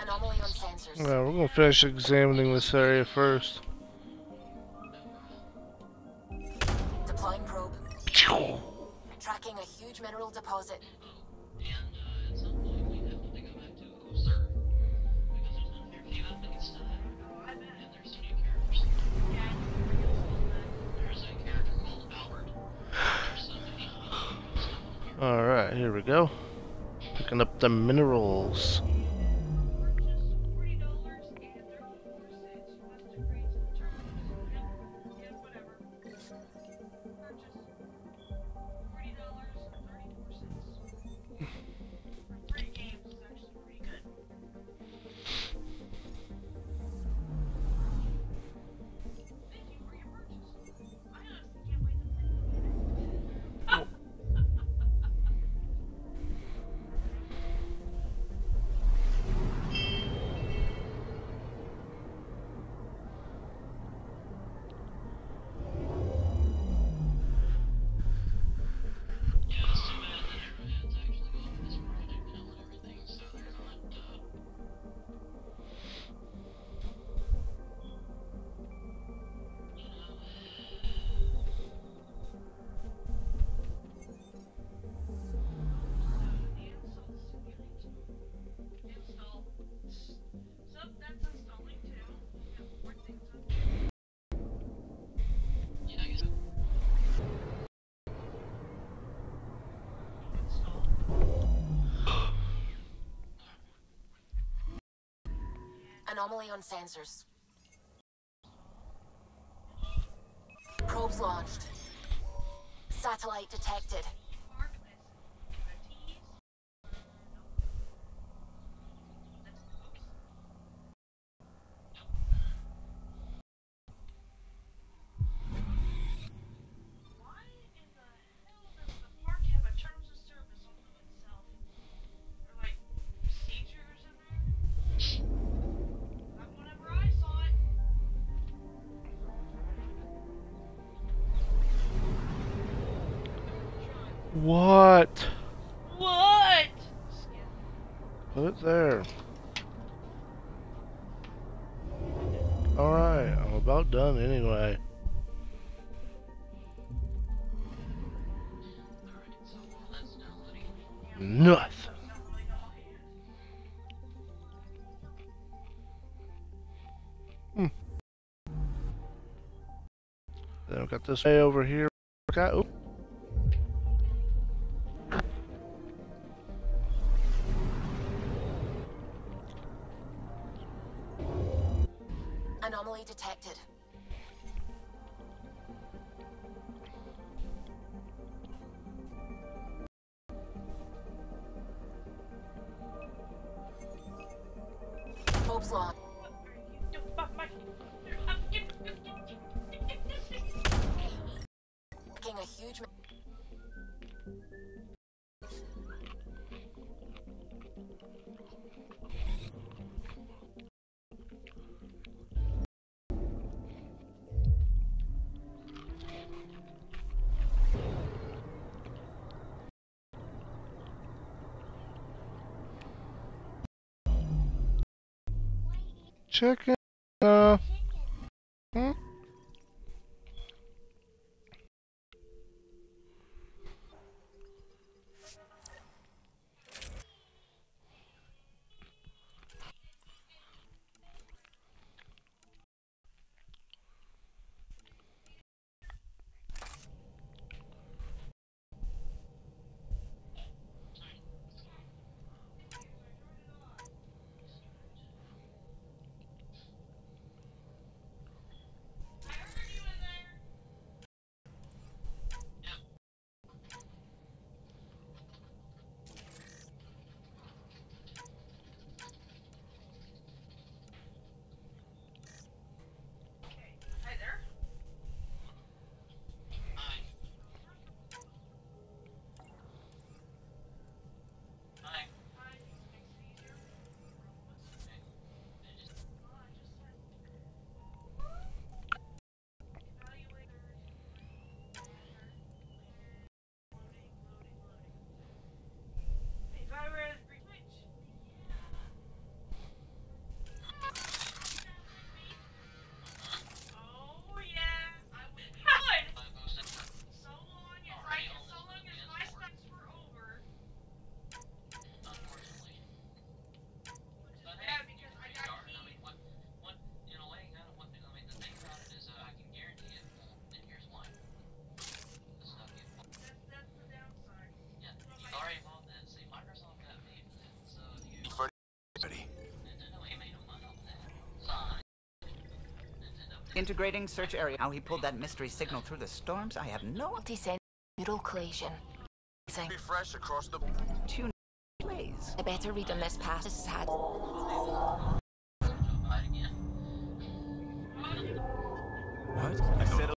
Anomaly on sensors. Yeah, we're gonna finish examining this area first. Deploying probe. Tracking a huge mineral deposit. Alright, here we go. Picking up the minerals. Anomaly on sensors. Probes launched. Satellite detected. What? What? Put it there. Alright, I'm about done anyway. Nothing. Then we got this way over here. Oop. Anomaly detected. Probes launched. Tracking a huge. Chicken. Integrating search area. How he pulled that mystery signal through the storms, I have no... Multi-cell neural collision. Be fresh across the... Tune plays. I better read on this past this had. What? I said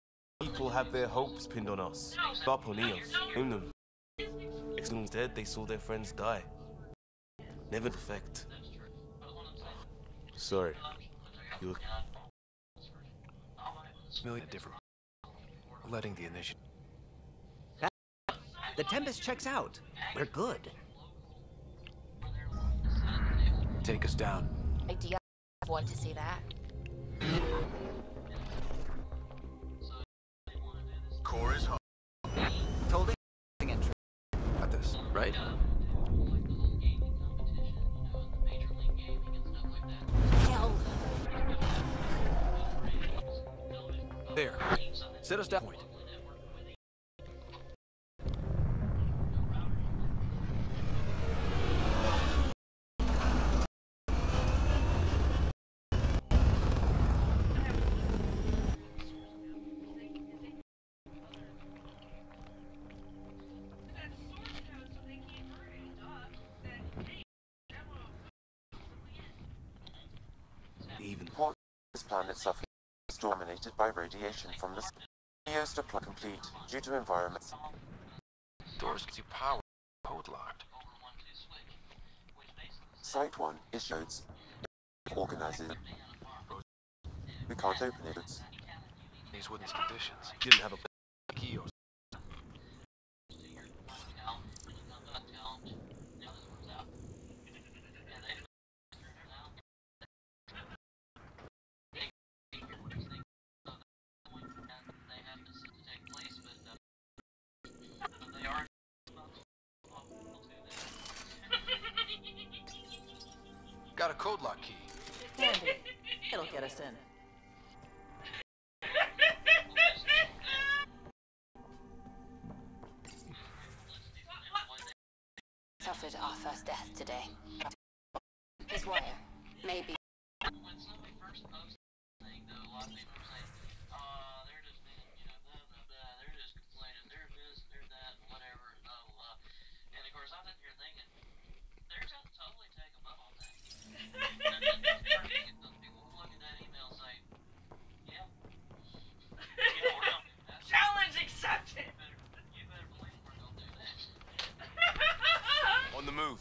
people have their hopes pinned on us. Up on Eos. In them. Instead, they saw their friends die. Never defect. Sorry. You look... Million different. Letting the initiative. The Tempest checks out. We're good. Take us down. Idea. I want to see that. Core is hot. Told it entry. Got this, right? Hell. There. Set us down point. This planet suffers dominated by radiation from the sun. Eos deploy complete due to environments. Doors to power code locked. Site 1 is nodes. Organizes. We can't open it. These wooden conditions. Didn't have a key or... Got a code lock key. Handy. It'll get us in. Suffered our first death today. His wire. Maybe. Challenge accepted. On the move.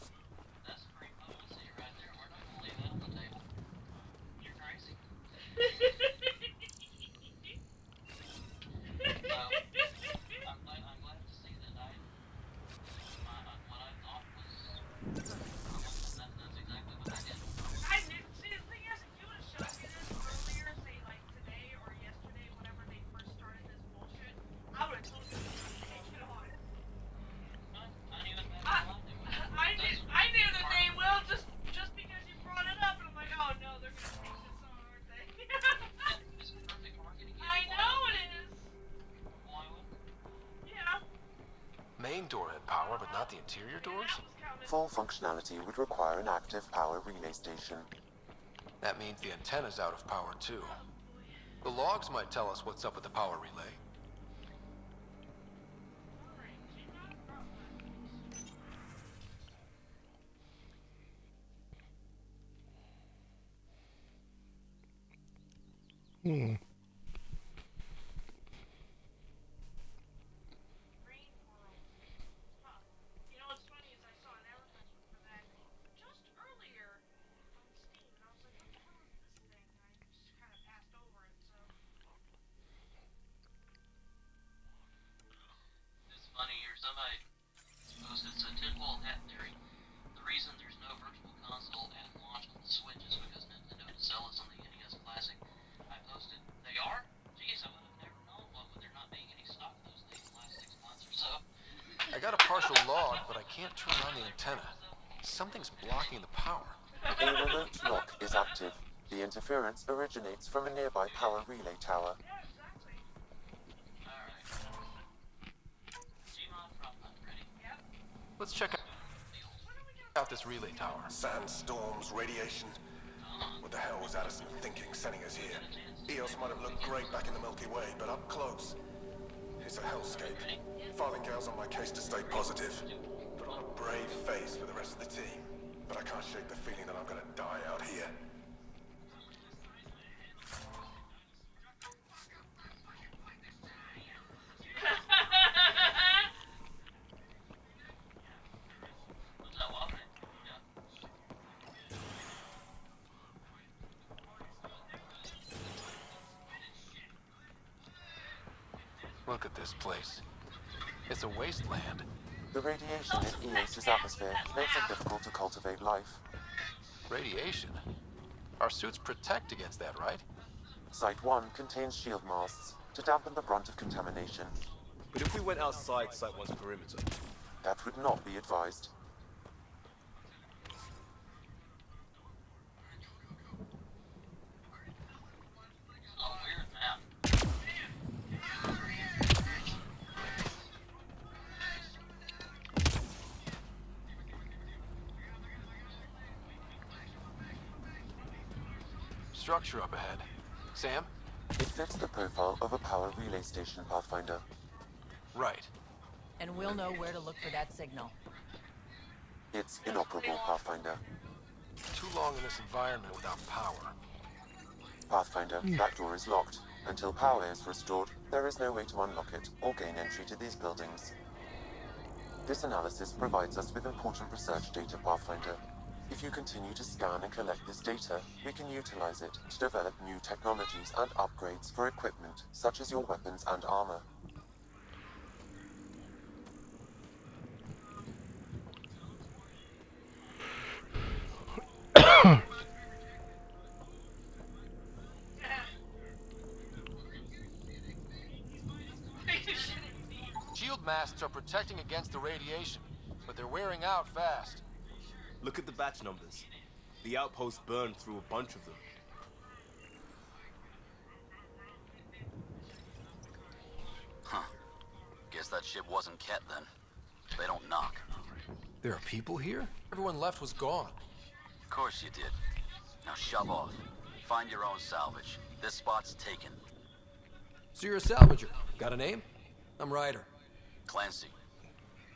Door had power, but not the interior doors? Full functionality would require an active power relay station. That means the antenna's out of power, too. The logs might tell us what's up with the power relay. I got a partial log, but I can't turn on the antenna. Something's blocking the power. A remote lock is active. The interference originates from a nearby power relay tower. Let's check out this relay tower. Sandstorms, radiation. What the hell was Addison thinking sending us here? Eos might have looked great back in the Milky Way, but up close, it's a hellscape. Farthingale's on my case to stay positive. Put on a brave face for the rest of the team, but I can't shake the feeling that I'm gonna die out here. Look at this place. It's a wasteland. The radiation in Eos's atmosphere makes it difficult to cultivate life. Radiation? Our suits protect against that, right? Site 1 contains shield masts to dampen the brunt of contamination. But if we went outside Site 1's perimeter? That would not be advised. Structure up ahead. Sam? It fits the profile of a power relay station, Pathfinder. Right. And we'll know where to look for that signal. It's inoperable, Pathfinder. Too long in this environment without power. Pathfinder, that door is locked. Until power is restored, there is no way to unlock it or gain entry to these buildings. This analysis provides us with important research data, Pathfinder. If you continue to scan and collect this data, we can utilize it to develop new technologies and upgrades for equipment, such as your weapons and armor. Shield masts are protecting against the radiation, but they're wearing out fast. Look at the batch numbers. The outpost burned through a bunch of them. Huh. Guess that ship wasn't Ket then. They don't knock. There are people here? Everyone left was gone. Of course you did. Now shove off. Find your own salvage. This spot's taken. So you're a salvager. Got a name? I'm Ryder. Clancy.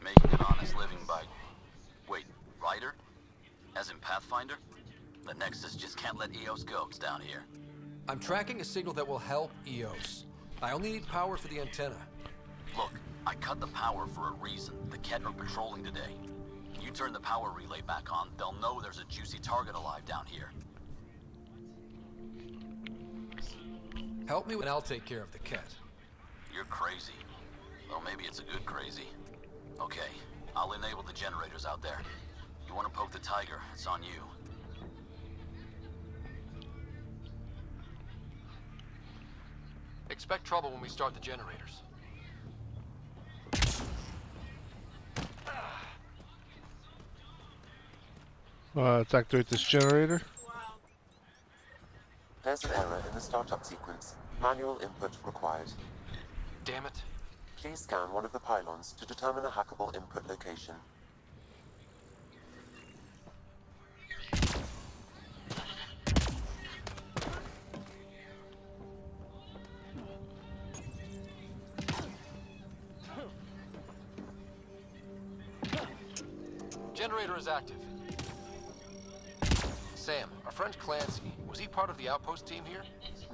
Making an honest living by... Wait, Ryder? As in Pathfinder? The Nexus just can't let Eos go. It's down here. I'm tracking a signal that will help Eos. I only need power for the antenna. Look, I cut the power for a reason. The Ket are patrolling today. You turn the power relay back on, they'll know there's a juicy target alive down here. Help me and I'll take care of the Ket. You're crazy. Well, maybe it's a good crazy. Okay, I'll enable the generators out there. You want to poke the tiger, it's on you. Expect trouble when we start the generators. Let's activate this generator. There's an error in the startup sequence. Manual input required. Damn it. Please scan one of the pylons to determine a hackable input location. Generator is active. Sam, our friend Clancy, was he part of the outpost team here?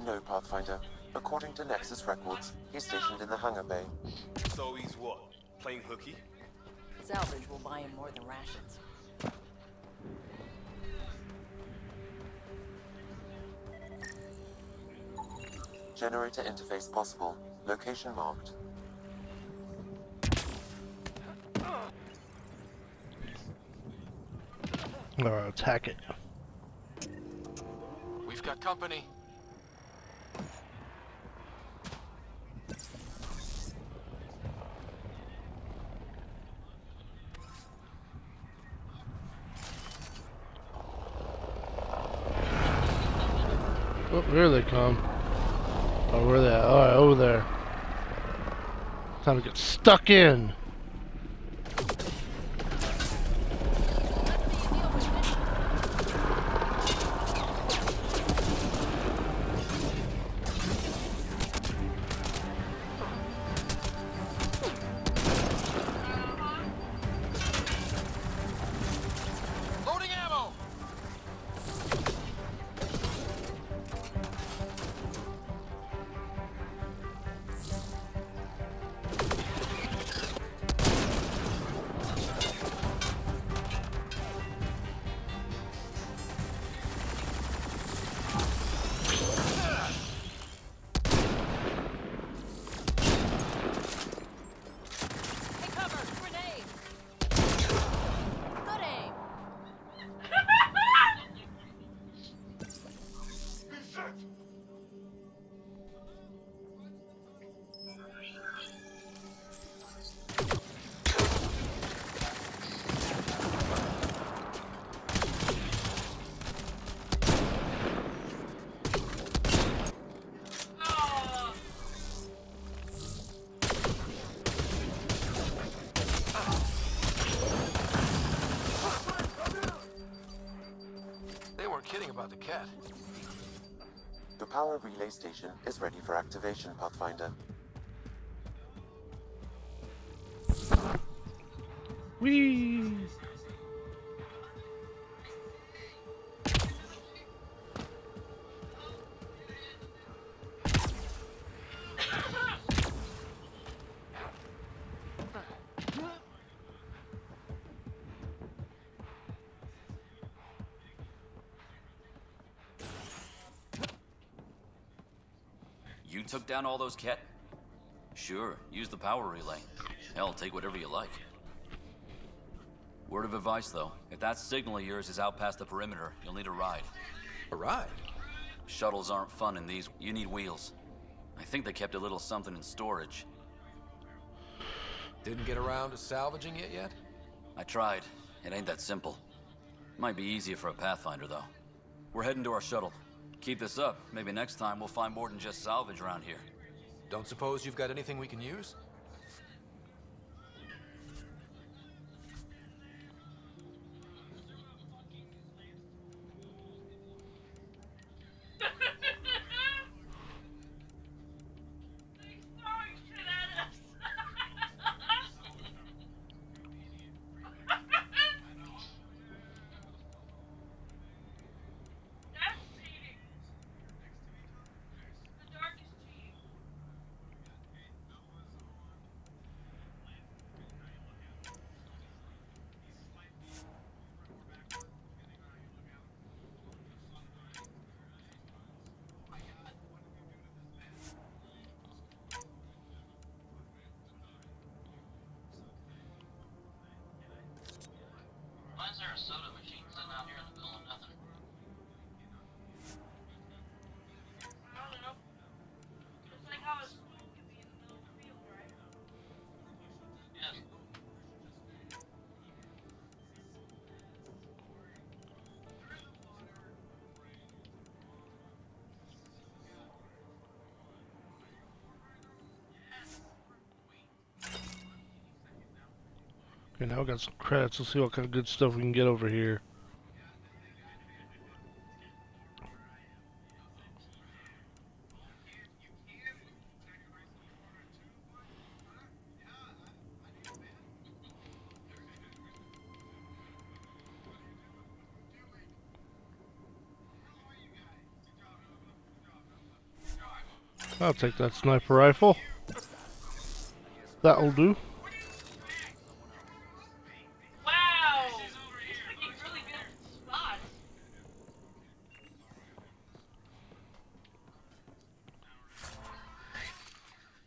No, Pathfinder. According to Nexus records, he's stationed in the hangar bay. So he's what? Playing hooky? Salvage will buy him more than rations. Generator interface possible. Location marked. Attack it. We've got company. Oh, here they come. Oh, where are they at? Oh, right, over there. Time to get stuck in. power relay station is ready for activation, Pathfinder. Whee! You took down all those Ket? Sure, use the power relay. Hell, take whatever you like. Word of advice, though. If that signal of yours is out past the perimeter, you'll need a ride. A ride? Shuttles aren't fun in these. You need wheels. I think they kept a little something in storage. Didn't get around to salvaging it yet? I tried. It ain't that simple. Might be easier for a Pathfinder, though. We're heading to our shuttle. Keep this up. Maybe next time we'll find more than just salvage around here. Don't suppose you've got anything we can use? Why is there a soda machine sitting out here in the middle of nothing? I don't know. It's like how a school can be in the middle of the field, right? Yes. Okay, now we got some credits. Let's see what kind of good stuff we can get over here. I'll take that sniper rifle. That'll do. Wow! He's picking really good spots.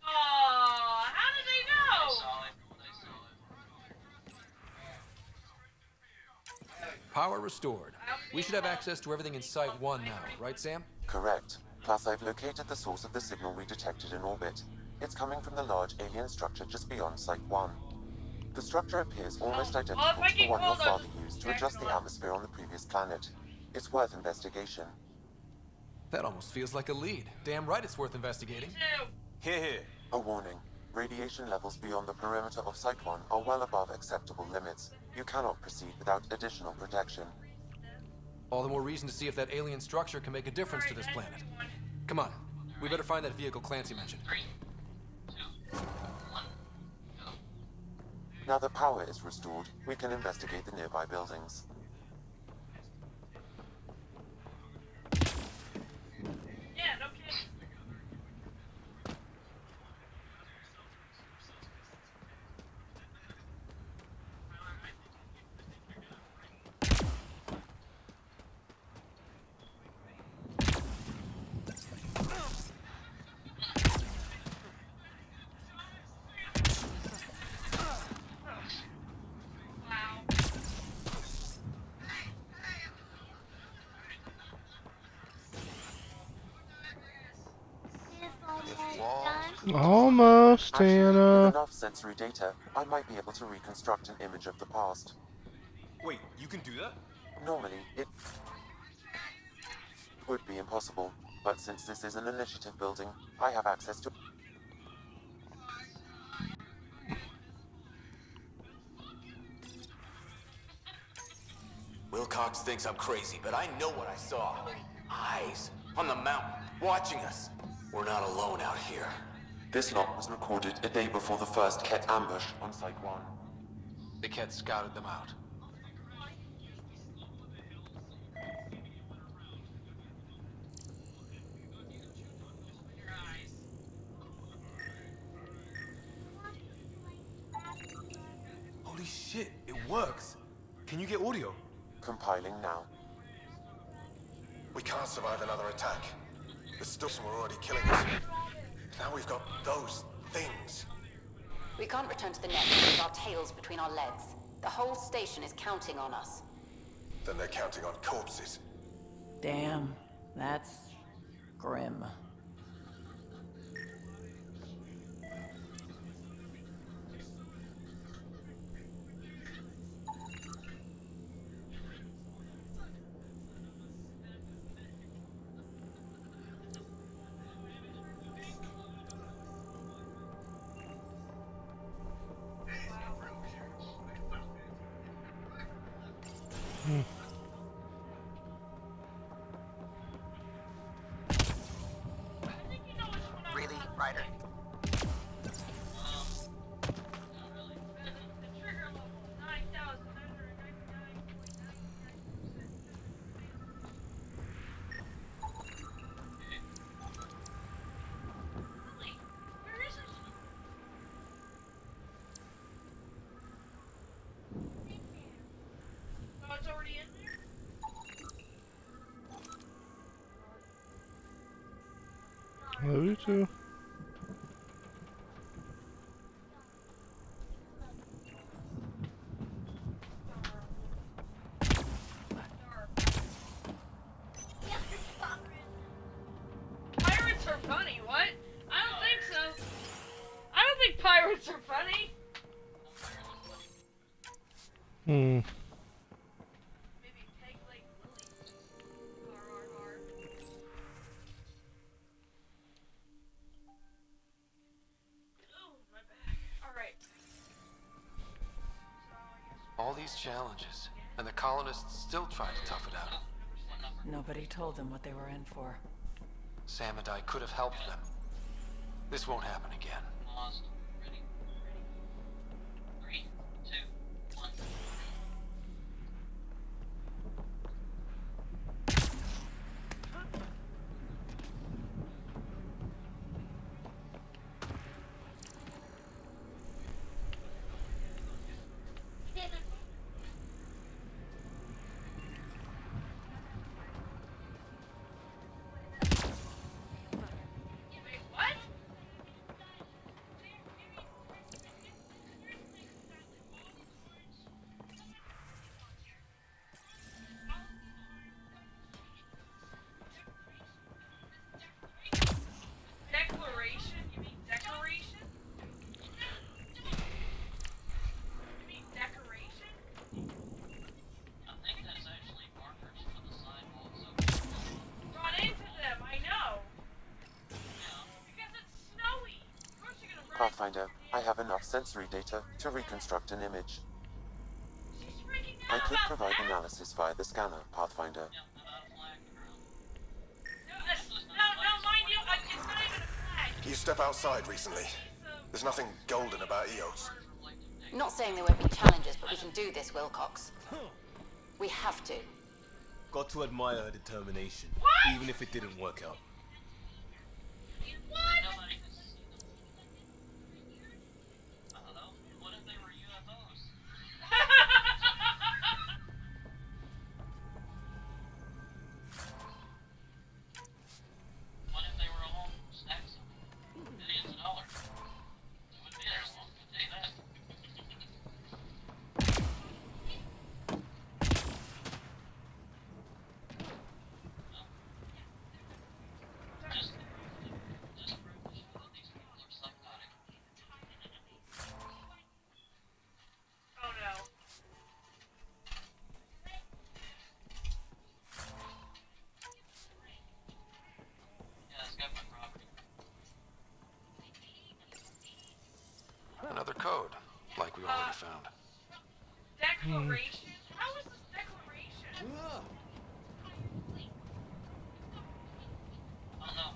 Oh, how did they know? Power restored. We should have access to everything in Site 1 now, right, Sam? Correct. Plus, I've located the source of the signal we detected in orbit. It's coming from the large alien structure just beyond Site 1. The structure appears almost identical to the one your father used to adjust the atmosphere on the previous planet. It's worth investigation. That almost feels like a lead. Damn right it's worth investigating. Here. A warning. Radiation levels beyond the perimeter of Site 1 are well above acceptable limits. You cannot proceed without additional protection. All the more reason to see if that alien structure can make a difference to this planet. Come on. We better find that vehicle Clancy mentioned. Now that power is restored, we can investigate the nearby buildings. Yeah, no kidding. Almost, Actually, Anna. with enough sensory data, I might be able to reconstruct an image of the past. Wait, you can do that? Normally, it would be impossible, but since this is an initiative building, I have access to... Wilcox thinks I'm crazy, but I know what I saw. Eyes on the mountain. watching us. We're not alone out here. This log was recorded a day before the first Ket ambush on Site 1. The Ket scouted them out. Holy shit, it works. Can you get audio? Compiling now. We can't survive another attack. The Stilson were already killing us. Now we've got those things. We can't return to the net with our tails between our legs. The whole station is counting on us. Then they're counting on corpses. Damn, that's grim. Really, Ryder? Oh, it's already in there? Maybe too. Pirates are funny, what? I don't think so. I don't think pirates are funny. Hmm. Maybe Peg Leg Lily. R. Oh, my back. Alright. All these challenges, and the colonists still try to tough it out. Nobody told them what they were in for. Sam and I could have helped them. This won't happen again. Declaration? You mean decoration? You mean decoration? I think that's actually markers for the sidewalks. Run into them, I know. Because it's snowy. Of course you're gonna run Pathfinder, I have enough sensory data to reconstruct an image. I could provide analysis via the scanner, Pathfinder. No, mind you, it's not even a flag. You step outside recently. There's nothing golden about Eos. Not saying there won't be challenges, but we can do this, Wilcox. We have to. Got to admire her determination, even if it didn't work out. What if they were UFOs? What if they were all stacks of millions of dollars? It would be as long, I'll tell you that. Oh no. Yeah, it's got my property. Another code, like we already found. Declaration? How is this declaration? Oh no.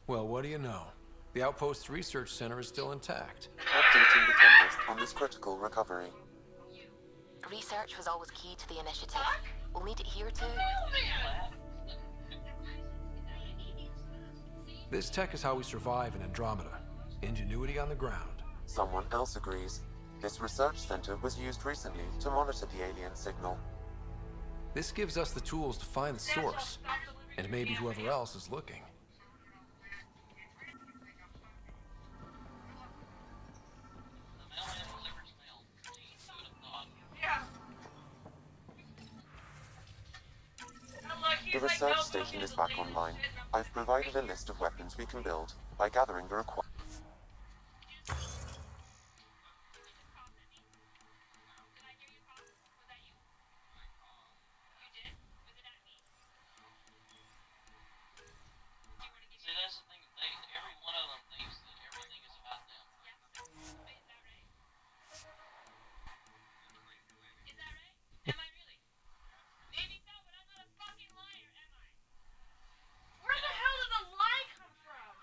Well, what do you know? The Outpost Research Center is still intact. Updating the Tempest on this critical recovery. Research was always key to the initiative. We'll need it here too. This tech is how we survive in Andromeda. Ingenuity on the ground. Someone else agrees. This research center was used recently to monitor the alien signal. This gives us the tools to find the source, and maybe whoever else is looking. The research station is back online. I've provided a list of weapons we can build by gathering the required. See, that's the thing. Every one of them thinks that everything is about them. Where the hell did the lie come from?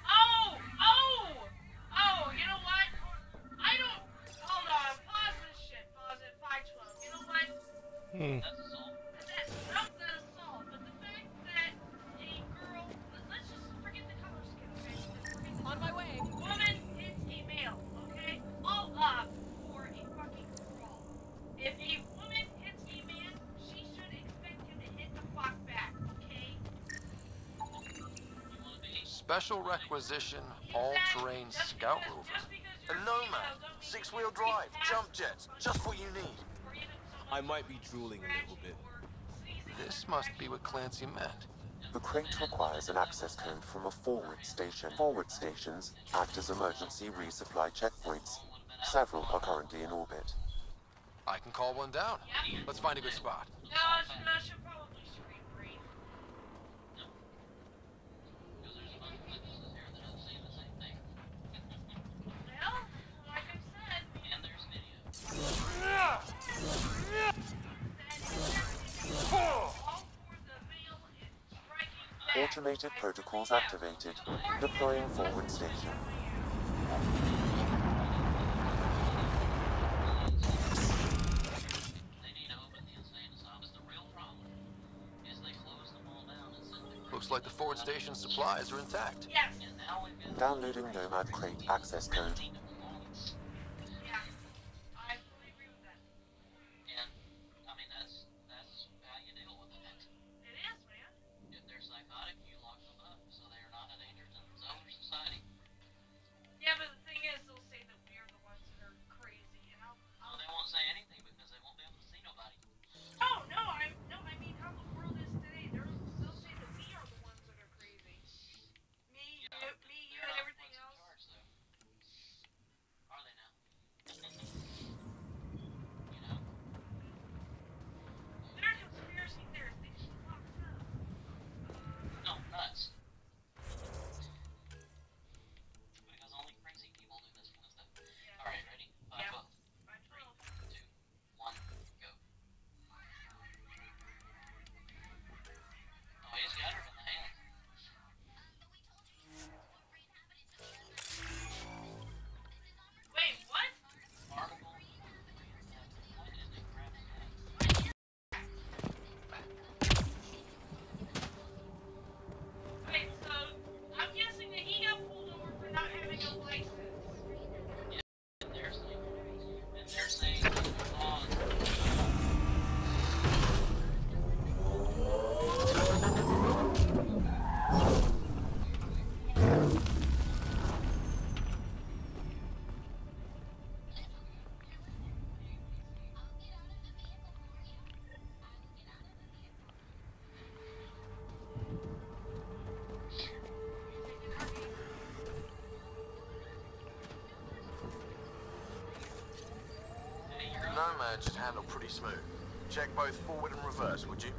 Oh! You know what? I don't. Hold on. Pause this shit. Pause it. 512. You know what? That's assault. That's assault. But the fact that a girl. Let's just forget the color scheme, okay? On my way. Woman hits a male, okay? All up for a fucking brawl. If a woman hits a man, she should expect him to hit the fuck back, okay? Special requisition, all-terrain scout rover. A Nomad, 6-wheel drive, jump jets, just what you need. I might be drooling a little bit. This must be what Clancy meant. The crate requires an access code from a forward station. Forward stations act as emergency resupply checkpoints. Several are currently in orbit. I can call one down. Let's find a good spot. No, she'll probably scream free. Well, like I said. And there's video. Automated protocols activated. Deploying forward station. Looks like the forward station supplies are intact. Yes. Downloading Nomad crate access code. I fully agree with that. And, I mean, that's how you deal with it. It is, man. If they're psychotic, you lock them up, so they are not a danger to themselves or society. Yeah, but the thing is, they'll say that we're the ones that are crazy, you know? Well, they won't say anything because they won't be able to see nobody. Oh, no, I mean how the world is today. They'll say that we are the ones that are crazy. Me, you, and everything else. Are they now? You know? They're conspiracy theorists. They just fuck us up. No, nuts. Because only crazy people do this kind of stuff. Yeah. Alright, ready? 5, 12. 3, 2, 1, go. Oh, he's got her in the hand. Wait, what? Article. Wait, so I'm guessing that he got pulled over for not having a license. And they're saying on. Nomad should handle pretty smooth. Check both forward and reverse, would you?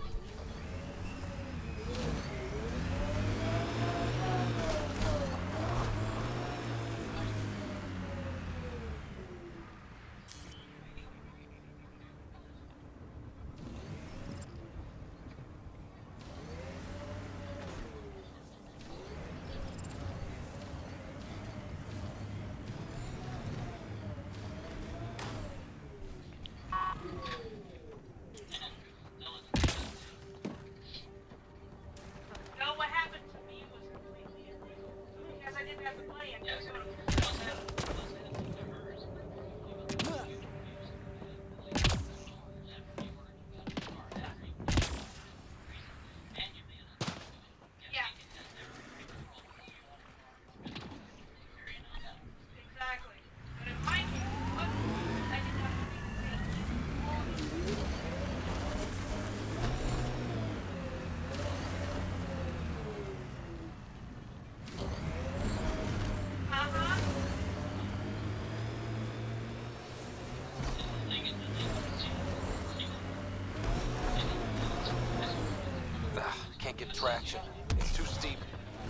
traction. It's too steep.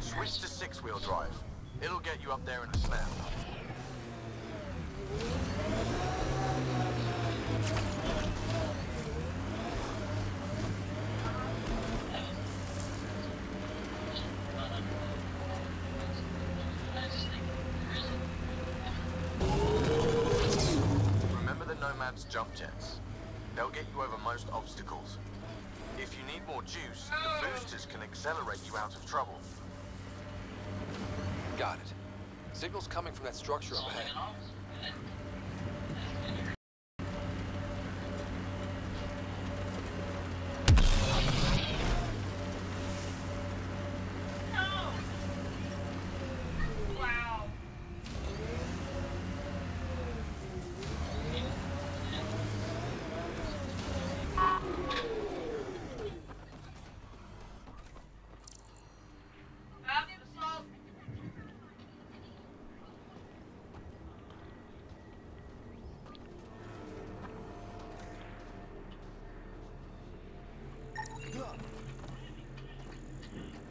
Switch to six-wheel drive. It'll get you up there in a snap. Remember the Nomad's jump jets? They'll get you over most obstacles. If you need more juice, the boosters can accelerate you out of trouble. Got it. Signal's coming from that structure up ahead. Wow.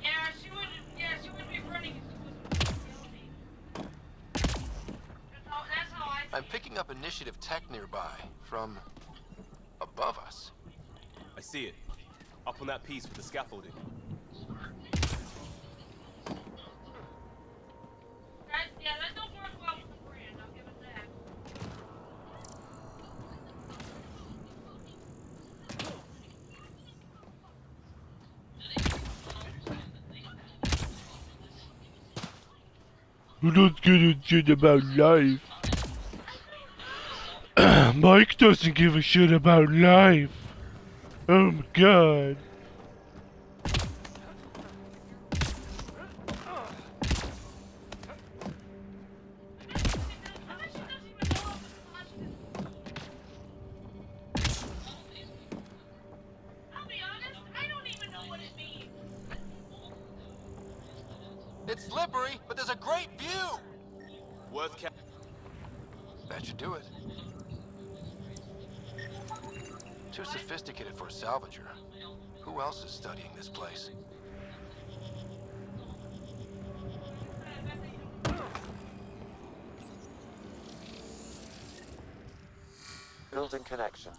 Yeah, she wouldn't be running if she wasn't guilty. That's how I I'm picking up initiative tech nearby, from above us. I see it. Up on that piece with the scaffolding. That don't work well with the brand, I'll give it that. Who doesn't give a shit about life? Mike doesn't give a shit about life. Oh my god. I'll be honest, I don't even know what it means. It's slippery, but there's a great view! Worth ca- That should do it. Too sophisticated for a salvager. Who else is studying this place? Building connection.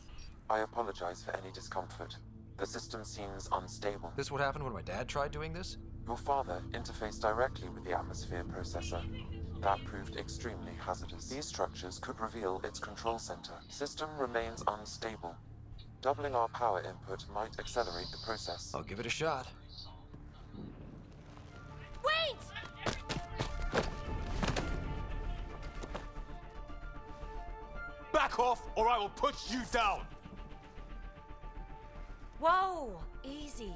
I apologize for any discomfort. The system seems unstable. This what happened when my dad tried doing this? Your father interfaced directly with the atmosphere processor. That proved extremely hazardous. These structures could reveal its control center. System remains unstable. Doubling our power input might accelerate the process. I'll give it a shot. Wait! Back off, or I will put you down! Whoa! Easy.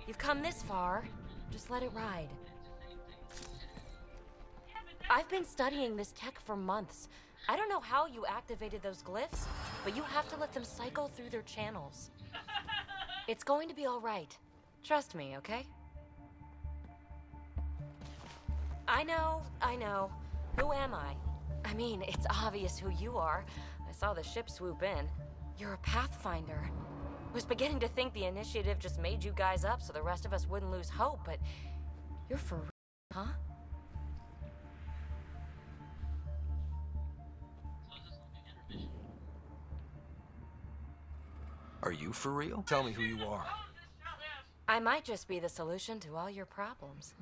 You've come this far. Just let it ride. I've been studying this tech for months. I don't know how you activated those glyphs, but you have to let them cycle through their channels. It's going to be all right. Trust me, okay? I know. Who am I? I mean, it's obvious who you are. I saw the ship swoop in. You're a Pathfinder. Was beginning to think the initiative just made you guys up so the rest of us wouldn't lose hope, but you're for real, huh? Are you for real? Tell me who you are. I might just be the solution to all your problems.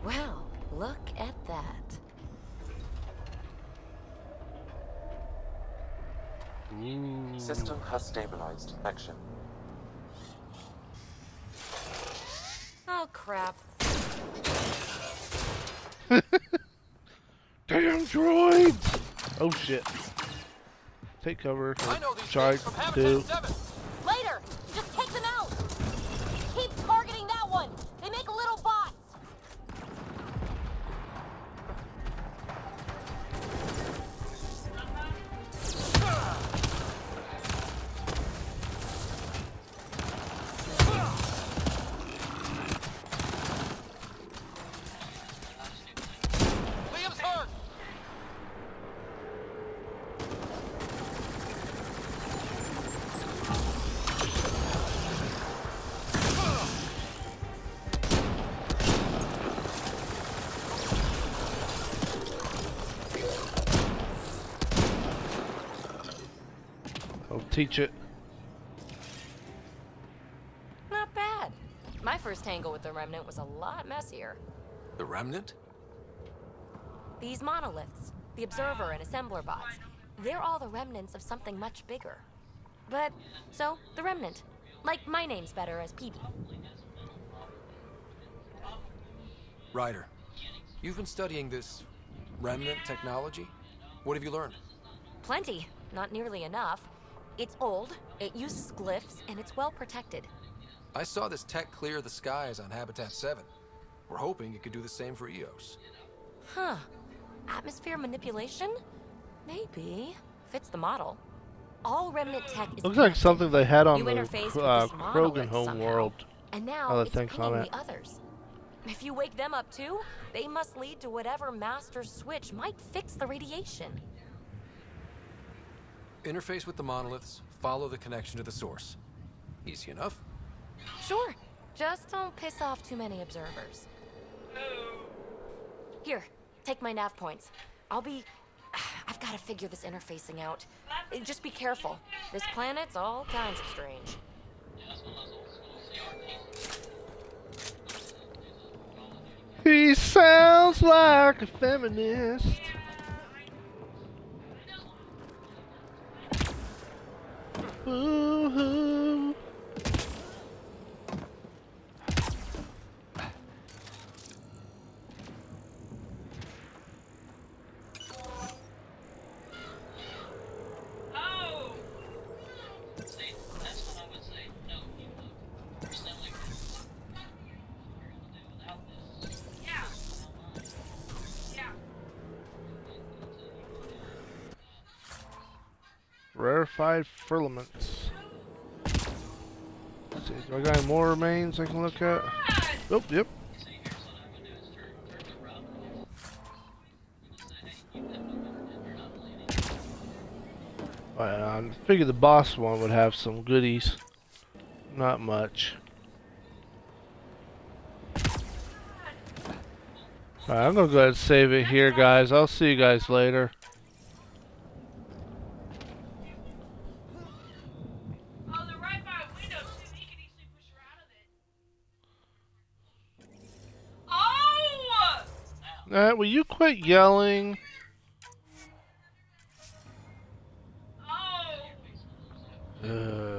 Well, look at that. System has stabilized. Action. Oh, crap. Damn droids! Oh shit. Take cover. Try to. Later! Just take them out! Keep targeting that one! They make little bots! Liam's hurt! I'll teach it. Not bad. My first tangle with the Remnant was a lot messier. The Remnant? These monoliths, the Observer and Assembler bots, they're all the remnants of something much bigger. But, so, the Remnant. Like, my name's better as PB. Ryder, you've been studying this Remnant technology? What have you learned? Plenty. Not nearly enough. It's old, it uses glyphs, and it's well protected. I saw this tech clear the skies on Habitat 7. We're hoping it could do the same for EOS. Huh. Atmosphere manipulation? Maybe. Fits the model. All Remnant tech is Looks like something they had on you the interface with this Krogan monolith home somehow. world. And now Now that it's I think pinging on it. the others. If you wake them up too, they must lead to whatever master switch might fix the radiation. Interface with the monoliths, follow the connection to the source. Easy enough. Sure. Just don't piss off too many observers. Here, take my nav points. I've got to figure this interfacing out. Just be careful. This planet's all kinds of strange. He sounds like a feminist. Woo-hoo. Rarefied filaments. Let's see, do I got any more remains I can look at? Oh, yep. Alright, I figured the boss one would have some goodies. Not much. Alright, I'm gonna go ahead and save it here, guys. I'll see you guys later. Will you quit yelling? Oh!